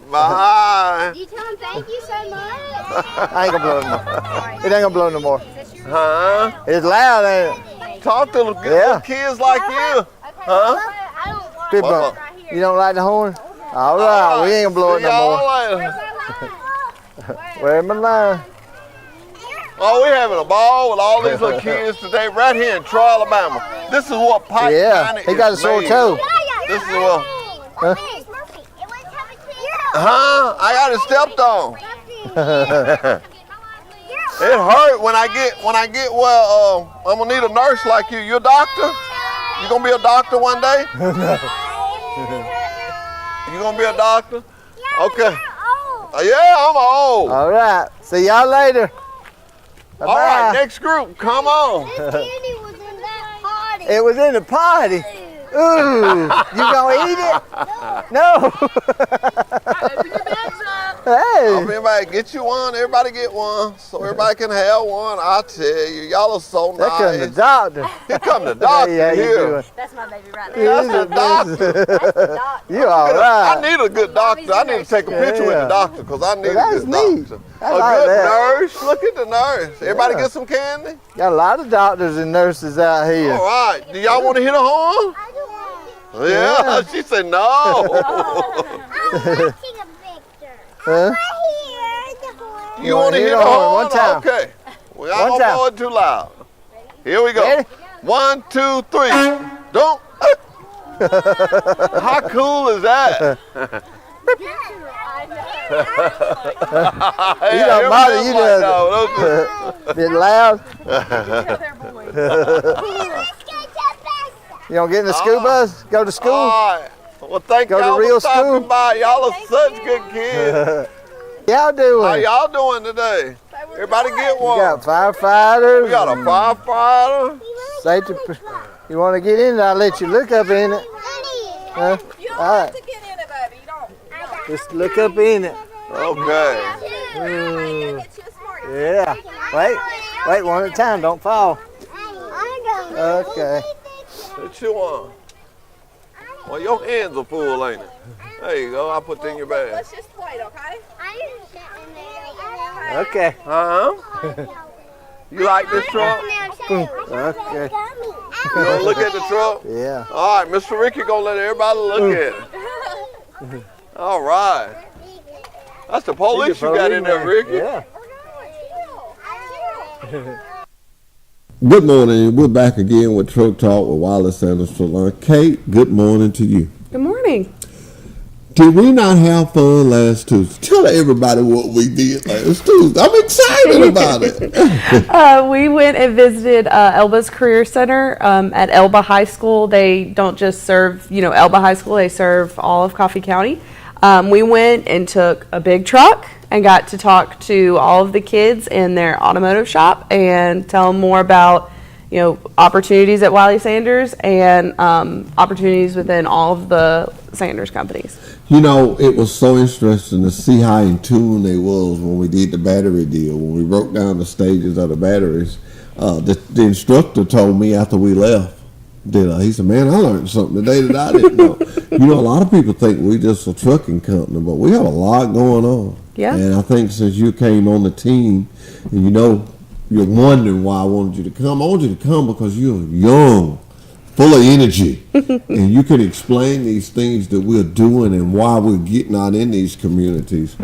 Bye. You tell him thank you so much. I ain't gonna blow it no more. It ain't gonna blow no more. Huh? It's loud, ain't it? Talk to the Yeah. little kids like you. Huh? Big bump. You don't like the horn? All right, we ain't gonna blow it See no more. y'all later. Where's my line? Oh, we're having a ball with all these little kids today right here in Troy, Alabama. This is what Pike Yeah, County he got a is sore made. toe. This is what. Huh? Huh? I got it stepped on. It hurt when I get well. I'm gonna need a nurse like you. You a doctor? You gonna be a doctor one day? You gonna be a doctor? Okay. Yeah, I'm old. All right. See y'all later. Bye-bye. All right, next group, come on. It was in the party. Ooh, you gonna eat it? No. Hey. Everybody get you one. Everybody get one, so everybody can have one. I tell you, y'all are so There come the nice. doctor. Here come the doctor Hey, how you here. doing? That's my baby right there. That's the doctor. You all I right? need a good doctor. I need to take a picture with the doctor because I need That's a good neat. doctor. I A like good that. nurse. Look at the nurse. Everybody Yeah. get some candy? Got a lot of doctors and nurses out here. All right. Do y'all want to hit a horn? Yeah. She said no. Huh? You want to hit a horn horn? one time. Okay. Well, I One won't time. blow it too loud. Here we go. Ready? 1, 2, 3. Don't. How cool is that? You don't bother you does bit loud. You don't get in the school bus? Go to school? All right. Well, thank Go to y'all real for stopping school? by. Y'all are such good kids. Y'all How doing? y'all doing today? Everybody get We one. got firefighters. We got a firefighter. Safety. You want to get in it? I'll let you look up in it. Huh? All right. Get in it, baby. You don't. Just look up in it. Okay. Yeah. Wait, one at a time. Don't fall. Okay. What you want? Well, your hands are full, ain't it? There you go. I'll put it in your bag. Let's just wait, okay? Okay. Uh-huh. You like this truck? Okay. You want to look at the truck? Yeah. All right, Mr. Ricky gonna let everybody look at it. All right. That's the police you got in there, Ricky. Yeah. Good morning. We're back again with Truck Talk with Wiley Sanders Truck Line. Kate, good morning to you. Good morning. Did we not have fun last Tuesday? Tell everybody what we did last Tuesday. I'm excited about it. We went and visited Elba's Career Center at Elba High School. They don't just serve, Elba High School. They serve all of Coffee County. We went and took a big truck and got to talk to all of the kids in their automotive shop and tell them more about, opportunities at Wiley Sanders and opportunities within all of the Sanders companies. It was so interesting to see how in tune they was when we did the battery deal, when we broke down the stages of the batteries. The instructor told me after we left, he said, man, I learned something today that I didn't know. A lot of people think we just a trucking company, but we have a lot going on. Yeah. And I think since you came on the team, and you're wondering why I wanted you to come. I wanted you to come because you're young, full of energy, and you can explain these things that we're doing and why we're getting out in these communities.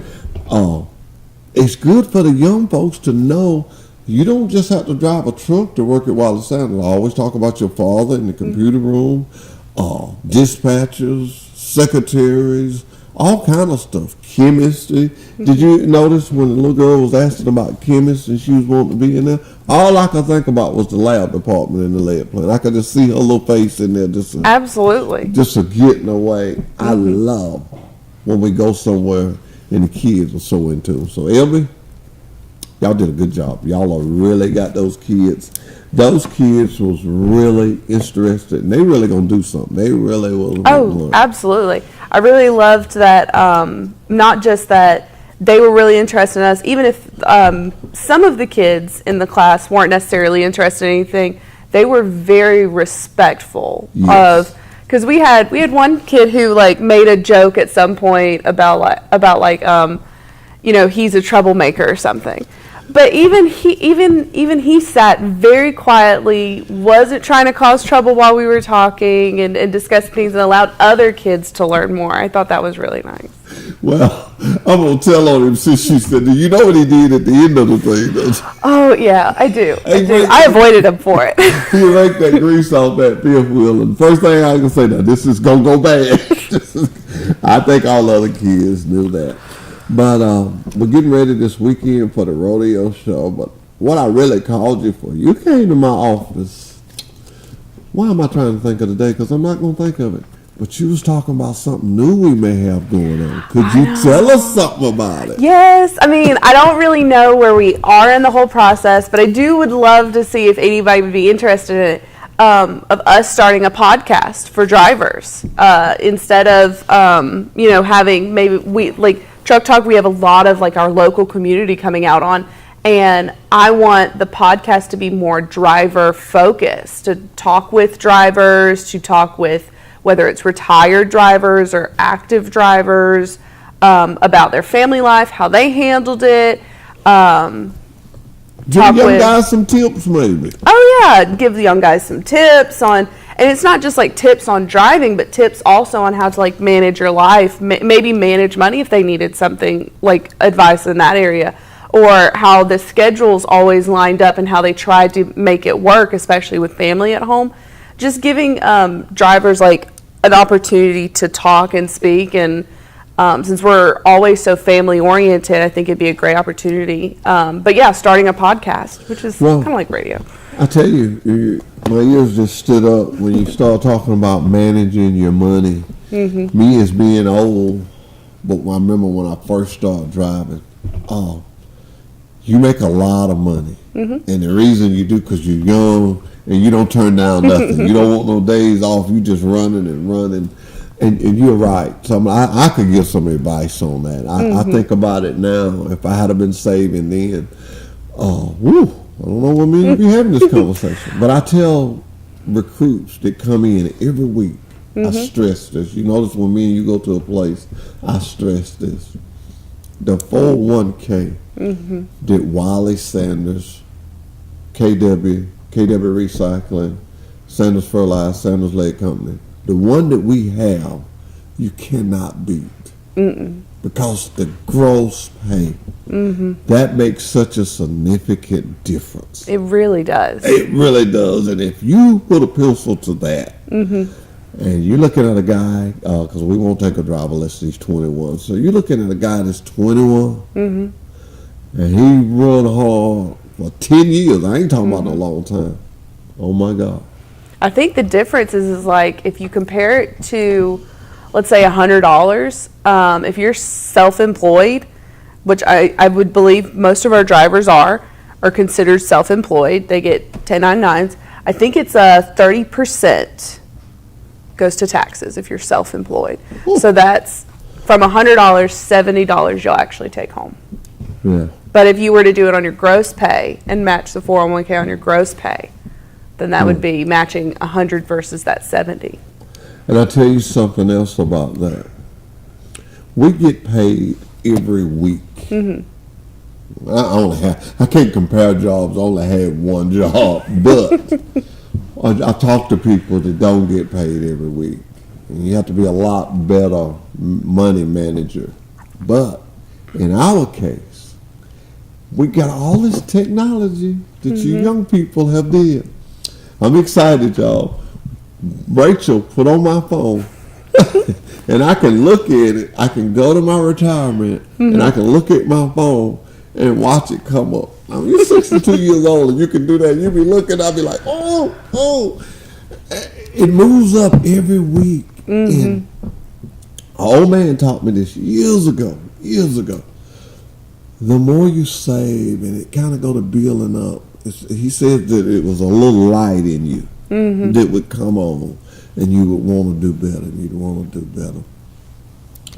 It's good for the young folks to know you don't just have to drive a truck to work at Wiley Sanders. I always talk about your father in the computer room, dispatchers, secretaries, all kind of stuff. Chemistry. Did you notice when the little girl was asking about chemistry and she was wanting to be in there? All I could think about was the lab department in the lead plant. I could just see her little face in there Absolutely. just getting away. I love when we go somewhere and the kids are so into it. So Elby, y'all did a good job. Y'all are really got those kids. Those kids was really interested, and they really gonna do something. They really will. Absolutely. I really loved that. Not just that they were really interested in us, even if some of the kids in the class weren't necessarily interested in anything. They were very respectful of. Because we had one kid who made a joke at some point about he's a troublemaker or something. But even he sat very quietly, wasn't trying to cause trouble while we were talking and discussing things, and allowed other kids to learn more. I thought that was really nice. Well, I'm going to tell on him since she said, do you know what he did at the end of the thing? Oh, yeah, I do. Hey, I avoided him for it. You make that grease off that fifth wheel, and first thing I can say, now this is going to go bad. I think all other kids knew that. But we're getting ready this weekend for the rodeo show. But what I really called you for, you came to my office. Why am I trying to think of the day? Because I'm not going to think of it. But you was talking about something new we may have going on. Could you tell us something about it? Yes. I mean, I don't really know where we are in the whole process, but I would love to see if anybody would be interested in it, of us starting a podcast for drivers instead of, having maybe Truck Talk, we have a lot of our local community coming out on, and I want the podcast to be more driver focused, to talk with drivers, to talk with whether it's retired drivers or active drivers, about their family life, how they handled it. Give the young guys some tips, maybe. Oh yeah, give the young guys some tips on, and it's not just tips on driving, but tips also on how to manage your life, maybe manage money if they needed something advice in that area, or how the schedule's always lined up and how they tried to make it work, especially with family at home. Just giving drivers an opportunity to talk and speak, and since we're always so family oriented, I think it'd be a great opportunity. But yeah, starting a podcast, which is kind of like radio. I tell you, my ears just stood up when you start talking about managing your money. Mm-hmm. Me as being old, but I remember when I first started driving, you make a lot of money. Mm-hmm. And the reason you do because you're young and you don't turn down nothing. You don't want no days off. You just running and running. And you're right. So I could give some advice on that. I think about it now. If I had been saving then, I don't know what me and you be having this conversation. But I tell recruits that come in every week, I stress this. You notice when me and you go to a place, I stress this. The 401k that Wiley Sanders, KW Recycling, Sanders Fertilizer, Sanders Lake Company, the one that we have, you cannot beat. Because the gross pay, that makes such a significant difference. It really does. It really does. And if you put a pencil to that, and you're looking at a guy, because we won't take a driver unless he's 21. So you're looking at a guy that's 21, and he run hard for 10 years. I ain't talking about a long time. Oh my God. I think the difference is if you compare it to, let's say $100, if you're self-employed, which I would believe most of our drivers are considered self-employed, they get 1099s. I think it's 30% goes to taxes if you're self-employed. Ooh. So that's from $100, $70 you'll actually take home. Yeah. But if you were to do it on your gross pay and match the 401k on your gross pay, then that would be matching 100 versus that 70. And I'll tell you something else about that. We get paid every week. I can't compare jobs. I only had one job, but I talk to people that don't get paid every week. And you have to be a lot better money manager. But in our case, we got all this technology that you young people have did. I'm excited, y'all. Rachel put on my phone, and I can look at it. I can go to my retirement, and I can look at my phone and watch it come up. Now, you're 62 years old, and you can do that. You be looking, I'll be like, oh. It moves up every week. And an old man taught me this years ago. The more you save, and it kind of go to building up, he said that it was a little light in you that would come on, and you would want to do better. You'd want to do better.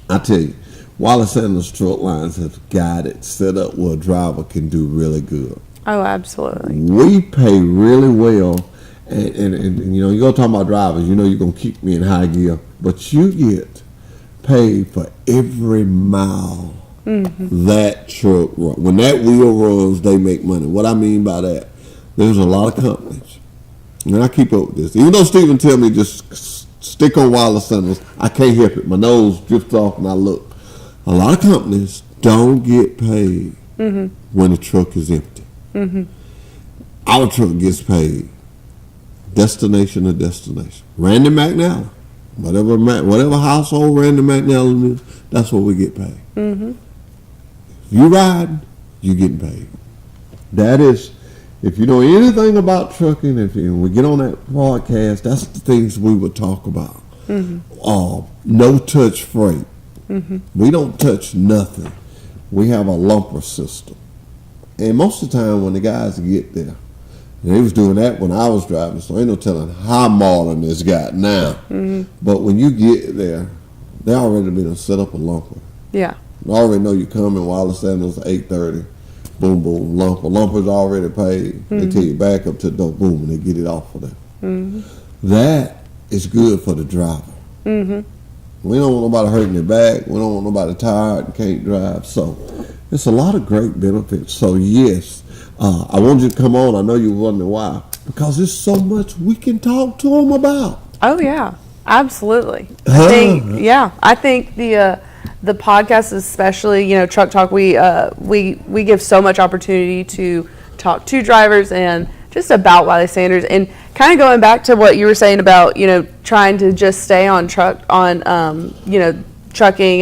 I tell you, Wiley Sanders Truck Lines has got it set up where a driver can do really good. Oh, absolutely. We pay really well, and you're going to talk about drivers. You're going to keep me in high gear, but you get paid for every mile that truck run. When that wheel runs, they make money. What I mean by that, there's a lot of companies, and I keep up with this. Even though Stephen tell me just stick on wireless centers, I can't help it. My nose drifts off and I look. A lot of companies don't get paid when the truck is empty. Our truck gets paid destination to destination. Randy McNally, whatever household Randy McNally is, that's what we get paid. If you riding, you getting paid. That is, if you know anything about trucking, we get on that podcast, that's the things we would talk about. No touch freight. We don't touch nothing. We have a lumper system. And most of the time when the guys get there, and they was doing that when I was driving, so ain't no telling how modern this got now. But when you get there, they already been set up a lumper. Yeah. You already know you coming, wireless sandals 8:30, boom, boom, lumper. Lumper's already paid. They take you back up to the door, boom, and they get it off of them. That is good for the driver. We don't want nobody hurting their back. We don't want nobody tired and can't drive. So it's a lot of great benefits. So yes, I want you to come on. I know you're wondering why. Because there's so much we can talk to them about. Oh yeah, absolutely. I think the podcast, especially Truck Talk, we give so much opportunity to talk to drivers and just about Wiley Sanders, and kind of going back to what you were saying about trying to just stay on trucking and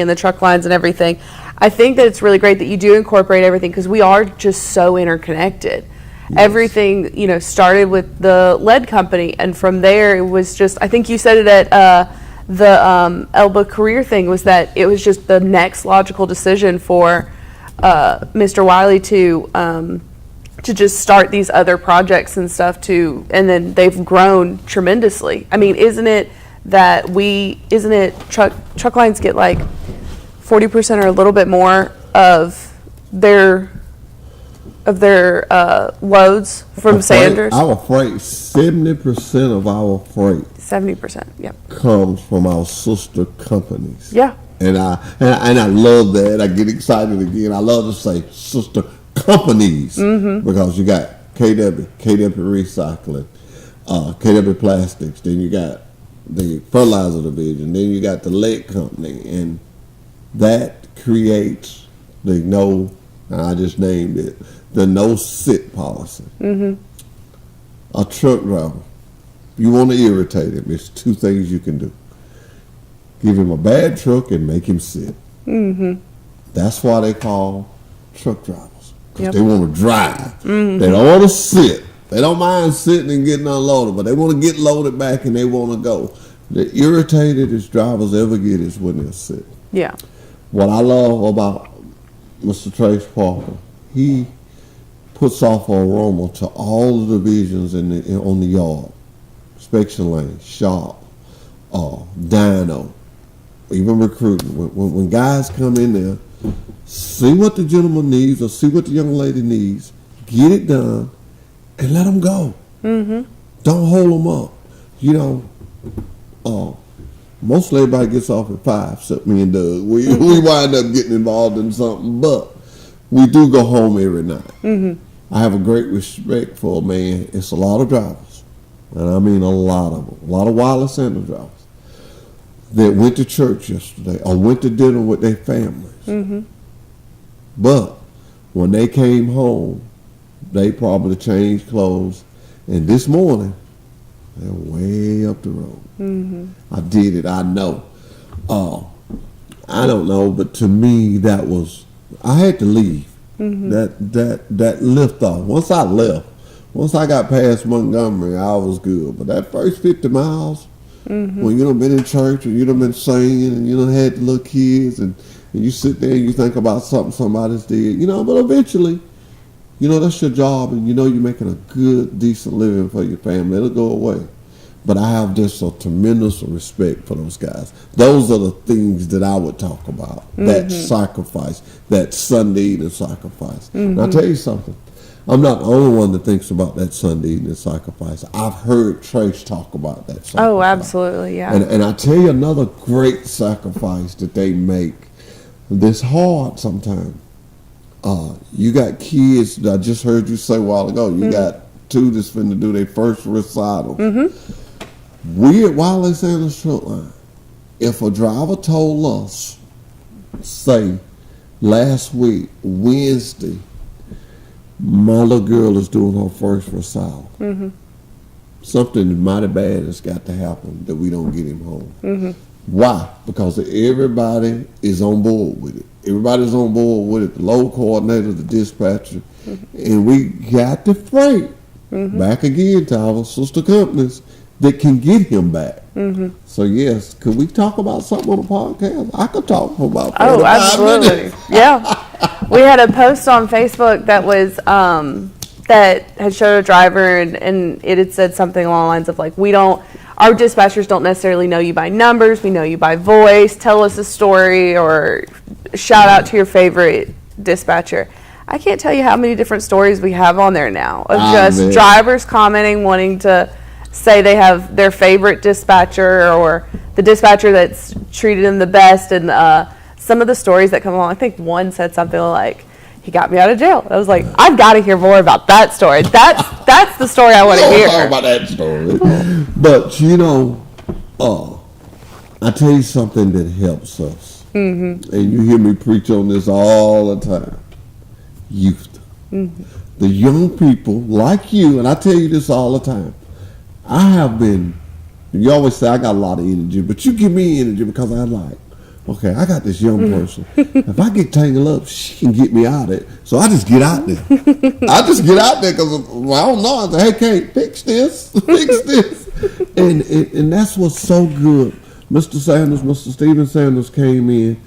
the truck lines and everything. I think that it's really great that you do incorporate everything, because we are just so interconnected. Yes. Everything started with the lead company, and from there it was just, I think you said it at the Elba career thing, was that it was just the next logical decision for Mr. Wiley to just start these other projects and stuff too, and then they've grown tremendously. I mean, isn't it truck lines get like 40% or a little bit more of their loads from Sanders? Our freight, 70% of our freight 70%, yep, comes from our sister companies. Yeah. And I love that. I get excited again. I love to say sister companies, because you got KW Recycling, KW Plastics, then you got the fertilizer division, then you got the lead company, and that creates the I just named it, the no sit policy. A truck driver, you want to irritate him, there's two things you can do. Give him a bad truck and make him sit. That's why they call truck drivers. Because they want to drive. They don't want to sit. They don't mind sitting and getting unloaded, but they want to get loaded back and they want to go. The irritated as drivers ever get is when they're sitting. Yeah. What I love about Mr. Trace Parker, he puts off an aroma to all the divisions on the yard. Inspection lane, shop, dyno, even recruiting. When guys come in there, see what the gentleman needs or see what the young lady needs, get it done, and let them go. Don't hold them up. Mostly everybody gets off at 5, except me and Doug. We wind up getting involved in something, but we do go home every night. I have a great respect for a man. It's a lot of drivers, and I mean a lot of them, a lot of wireless center drivers that went to church yesterday or went to dinner with their families. But when they came home, they probably changed clothes, and this morning they're way up the road. I did it. I know. I don't know, but to me that was, I had to leave. That lift off. Once I got past Montgomery, I was good. But that first 50 miles, when you done been in church and you done been singing and you done had the little kids and you sit there and you think about something somebody's did, but eventually, that's your job and you're making a good, decent living for your family. It'll go away. But I have just a tremendous respect for those guys. Those are the things that I would talk about. That sacrifice, that Sunday evening sacrifice. And I'll tell you something. I'm not the only one that thinks about that Sunday evening sacrifice. I've heard Trace talk about that sacrifice. Oh, absolutely, yeah. And I tell you another great sacrifice that they make. this hard sometimes. You got kids. I just heard you say a while ago. You got two that's finna do their first recital. We at Wiley Sanders Truck Line, if a driver told us, say, last week, Wednesday, my little girl is doing her first recital. Something mighty bad has got to happen that we don't get him home. Why? Because everybody is on board with it. Everybody's on board with it. The load coordinator, the dispatcher, and we got the freight back again to our sister companies that can get him back. So yes, could we talk about something on the podcast? I could talk for about 45 absolutely. minutes. Yeah. We had a post on Facebook that was that had showed a driver and it had said something along the lines of like, our dispatchers don't necessarily know you by numbers, we know you by voice, tell us a story or shout out to your favorite dispatcher. I can't tell you how many different stories we have on there now of just drivers commenting, wanting to say they have their favorite dispatcher or the dispatcher that's treated them the best. And some of the stories that come along, I think one said something like, he got me out of jail. I was like, I've got to hear more about that story. That's the story I want to hear. Talk about that story. But you know, I tell you something that helps us, and you hear me preach on this all the time. Youth, the young people like you, and I tell you this all the time. I have been. You always say I got a lot of energy, but you give me energy because I like. Okay, I got this young person. If I get tangled up, she can get me out of it. So I just get out there. I just get out there because I don't know. I say, hey, Kate, fix this, fix this. And that's what's so good. Mr. Stephen Sanders came in,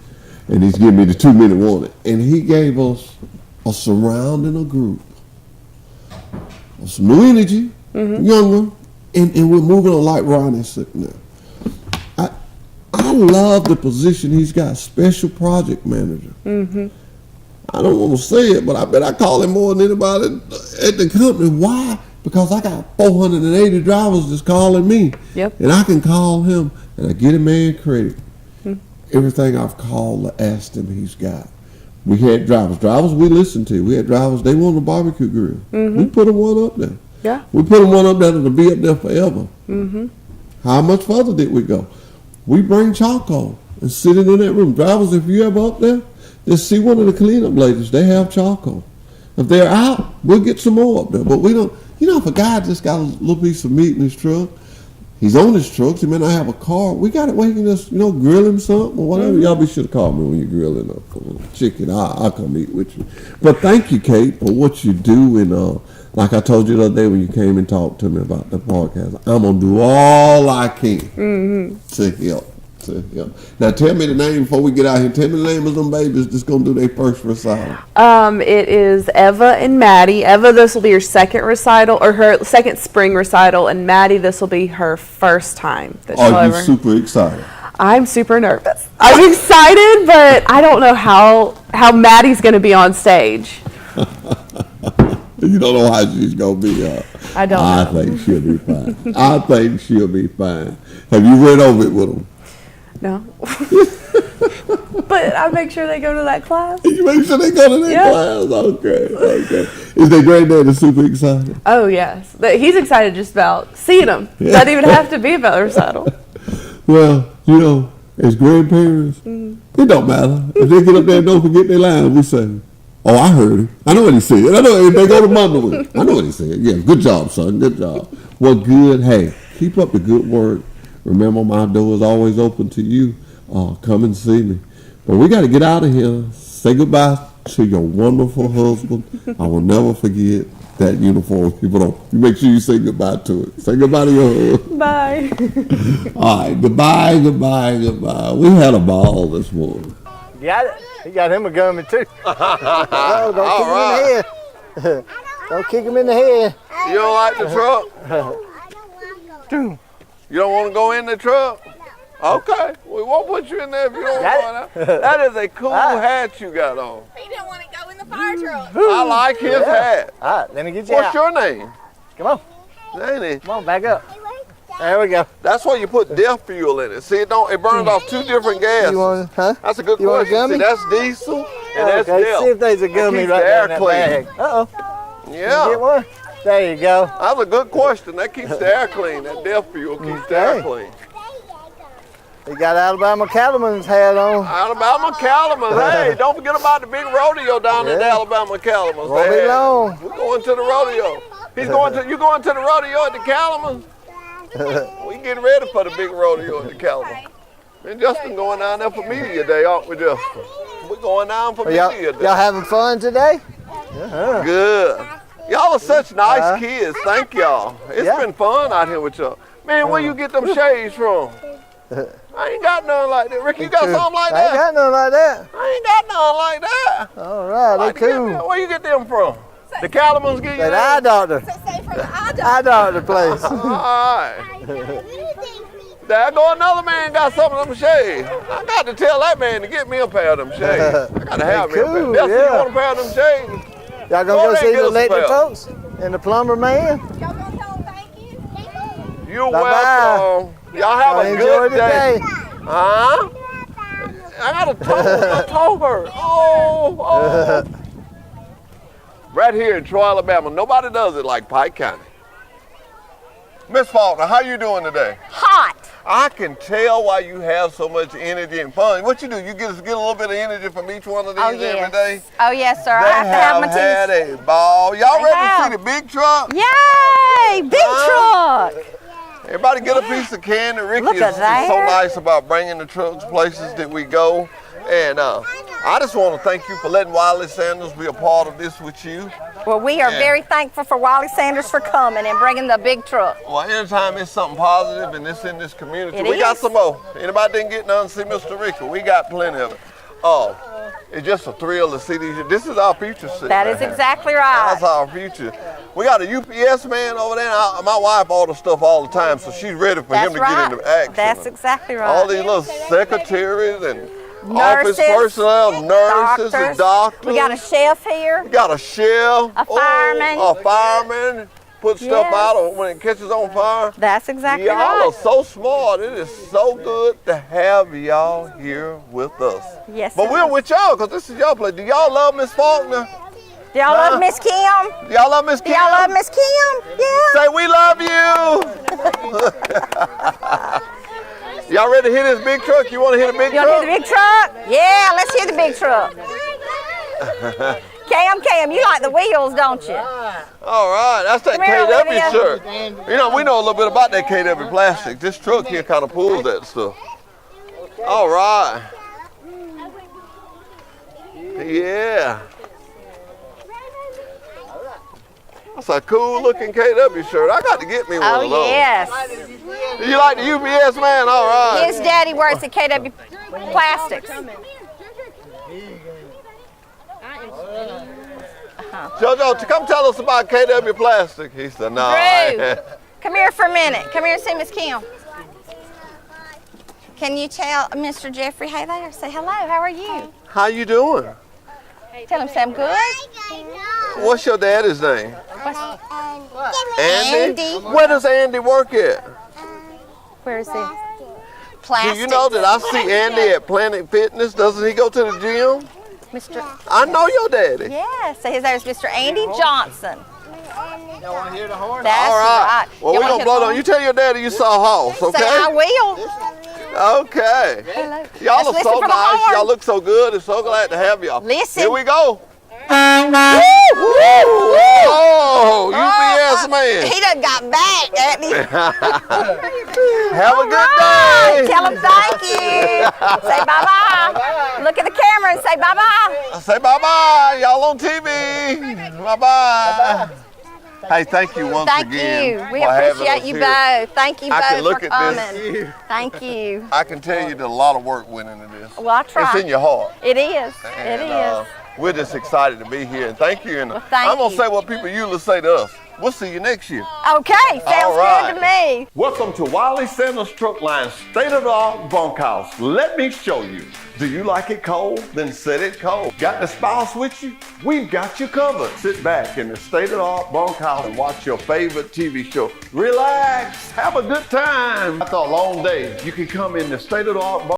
and he's giving me the 2-minute warning. And he gave us a surrounding a group of some new energy, younger, and we're moving on like Ronnie sitting there. I love the position he's got, special project manager. I don't want to say it, but I bet I call him more than anybody at the company. Why? Because I got 480 drivers that's calling me. And I can call him, and I get a man credit. Everything I've called or asked him, he's got. We had drivers we listened to. We had drivers, they want a barbecue grill. We put them one up there. We put them one up there that'll be up there forever. How much further did we go? We bring charcoal and sit in that room. Drivers, if you ever up there, just see one of the cleanup ladies. They have charcoal. If they're out, we'll get some more up there. But we don't, if a guy just got a little piece of meat in his truck, he's on his truck, he may not have a car. We got it where he can just, grill him something or whatever. Y'all be sure to call me when you're grilling a chicken. I'll come eat with you. But thank you, Kate, for what you do. And like I told you the other day when you came and talked to me about the podcast, I'm going to do all I can to help. Now tell me the name before we get out here. Tell me the name of them babies that's going to do their first recital. It is Eva and Maddie. Eva, this will be her second recital, or her second spring recital, and Maddie, this will be her first time. Are you super excited? I'm super nervous. I'm excited, but I don't know how Maddie's going to be on stage. You don't know how she's going to be. I don't know. I think she'll be fine. I think she'll be fine. Have you read over it with them? No. But I make sure they go to that class. You make sure they go to that class? Okay. Is their granddaddy super excited? Oh, yes. He's excited just about seeing them. Doesn't even have to be about the recital. Well, as grandparents, it don't matter. If they get up there and don't forget their line, we say, oh, I heard him. I know what he said. I know if they go to mama with him. I know what he said. Yeah, good job, son. Good job. Well, good. Hey, keep up the good work. Remember, my door is always open to you. Come and see me. But we got to get out of here. Say goodbye to your wonderful husband. I will never forget that uniform. People don't. You make sure you say goodbye to it. Say goodbye to your husband. Bye. All right. Goodbye. We had a ball this morning. Got it. He got him a gummy too. Don't kick him in the head. You don't like the truck? You don't want to go in the truck? Okay, we won't put you in there if you don't want to. That is a cool hat you got on. He didn't want to go in the fire truck. I like his hat. All right, let me get you What's your name? Come on. Zany. Come on, back up. There we go. That's why you put DEF fuel in it. See, it burns off 2 different gases. You want, huh? That's a good You want a question. gummy? See, that's diesel and that's Okay, DEF. see if there's a gummy keeps right the there air in that clean. bag. Uh-oh. Yeah. Get one? There you go. That's a good question. That keeps the air clean. That DEF fuel keeps the air Okay. clean. He got Alabama Cattleman's hat on. Alabama Cattleman's. Hey, don't forget about the big rodeo down at the Alabama Cattleman's. Won't be long. We're going to the rodeo. You going to the rodeo at the Cattleman's? We getting ready for the big rodeo at the Cattleman's. And Justin going down there for media day, aren't we, Justin? We're going down for media day. Y'all having fun today? Good. Y'all are such nice kids. Thank y'all. It's been fun out here with y'all. Man, where you get them shades from? I ain't got none like that. Rick, you got something like I ain't that? got nothing like that. I ain't got none like that. All right, they cool. Where you get them from? The Cattleman's get you That eye them? doctor. Eye doctor place. All right. There go another man got some of them shades. I got to tell that man to get me a pair of them shades. I got to have me a pair. Cool, Justin, you yeah. want a pair of them shades? Y'all gonna Go go there see and the get us a electric pair. folks and the plumber man? You're Bye-bye. welcome. Y'all have a Enjoy good the day. day. Huh? I got a toe hurt. Oh. Right here in Troy, Alabama. Nobody does it like Pike County. Miss Faulkner, how you doing today? Hot. I can tell why you have so much energy and fun. What you do? You get a little bit of energy from each one of these every day? Oh, yes, sir. They I have to have my had teeth. a ball. Y'all They ready have. to see the big truck? Yay! Big truck. Everybody get a piece of candy. Ricky Look is at that. so nice about bringing the trucks places that we go. And I just want to thank you for letting Wiley Sanders be a part of this with you. Well, we are very thankful for Wiley Sanders for coming and bringing the big truck. Well, anytime it's something positive and it's in this community, It we got is. some more. Anybody didn't get none, see Mr. Ricky. We got plenty of it. Oh, it's just a thrill to see these. This is our future. That is exactly right. That's our future. We got a UPS man over there. My wife orders stuff all the time, so she's ready for him to get into action. That's exactly right. All these little secretaries and Nurses, office personnel, nurses, doctors. and doctors. We got a chef here. We got a chef. A fireman. Oh, a fireman. Put stuff Yes. out when it catches on fire. That's exactly Y'all right. are so smart. It is so good to have y'all here with us. Yes, But sir. we're with y'all because this is y'all place. Do y'all love Miss Faulkner? Do y'all love Miss Kim? Do y'all love Miss Do Kim? y'all love Miss Kim? Yeah. Say we love you. Y'all ready to hit this big truck? You want to hit a big You truck? want to hear the big truck? Yeah, let's hear the big truck. Cam, you like the wheels, don't you? All right, that's that Come here, KW Olivia. shirt. You know, we know a little bit about that KW plastic. This truck here kind of pulls that stuff. All right. Yeah. That's a cool looking KW shirt. I got to get me one Oh, of those. yes. You like the UPS man? All right. His daddy works at KW Plastics. JoJo, come tell us about KW Plastic. He said, no. Drew, come here for a minute. Come here and see Miss Kim. Can you tell Mr. Jeffrey, hey there, say hello, how are you? How you doing? Tell him, say I'm good. What's your daddy's name? Andy? Andy. Where does Andy work at? Where is he? Do Plastics. you know that I see Andy at Planet Fitness? Doesn't he go to the gym? Mr. I know your daddy. Yes, so his name is Mr. Andy Johnson. Y'all want to hear the horse? That's All right. right. Well, You we're wanna going to blow hear on. You tell your daddy you saw Hoss, the horn? Say I okay? will. Okay. Hello. Y'all Let's are listen so for the nice. horn. Y'all look so good. It's so glad to have y'all. Listen. Here we go. Woo, Oh, UPS man. He done got back, hasn't he? Have a good Right. day. Tell him thank you. Say bye-bye. Look at the camera and say bye-bye. Say bye-bye. Y'all on TV. Bye-bye. Hey, thank you once Thank again. you. We for having appreciate us you here. both. Thank you I can both look for at coming. this. Thank you. I can tell you that a lot of work went into this. Well, I try. It's in your heart. It is. And, It is. We're just excited to be here, and thank you. And thank I'm going to you. say what people usually say to us. We'll see you next year. Okay, sounds All right. good to me. Welcome to Wiley Sanders Truck Line state-of-the-art bunkhouse. Let me show you. Do you like it cold? Then set it cold. Got the spouse with you? We've got you covered. Sit back in the state-of-the-art bunkhouse and watch your favorite TV show. Relax, have a good time. After a long day, you can come in the state-of-the-art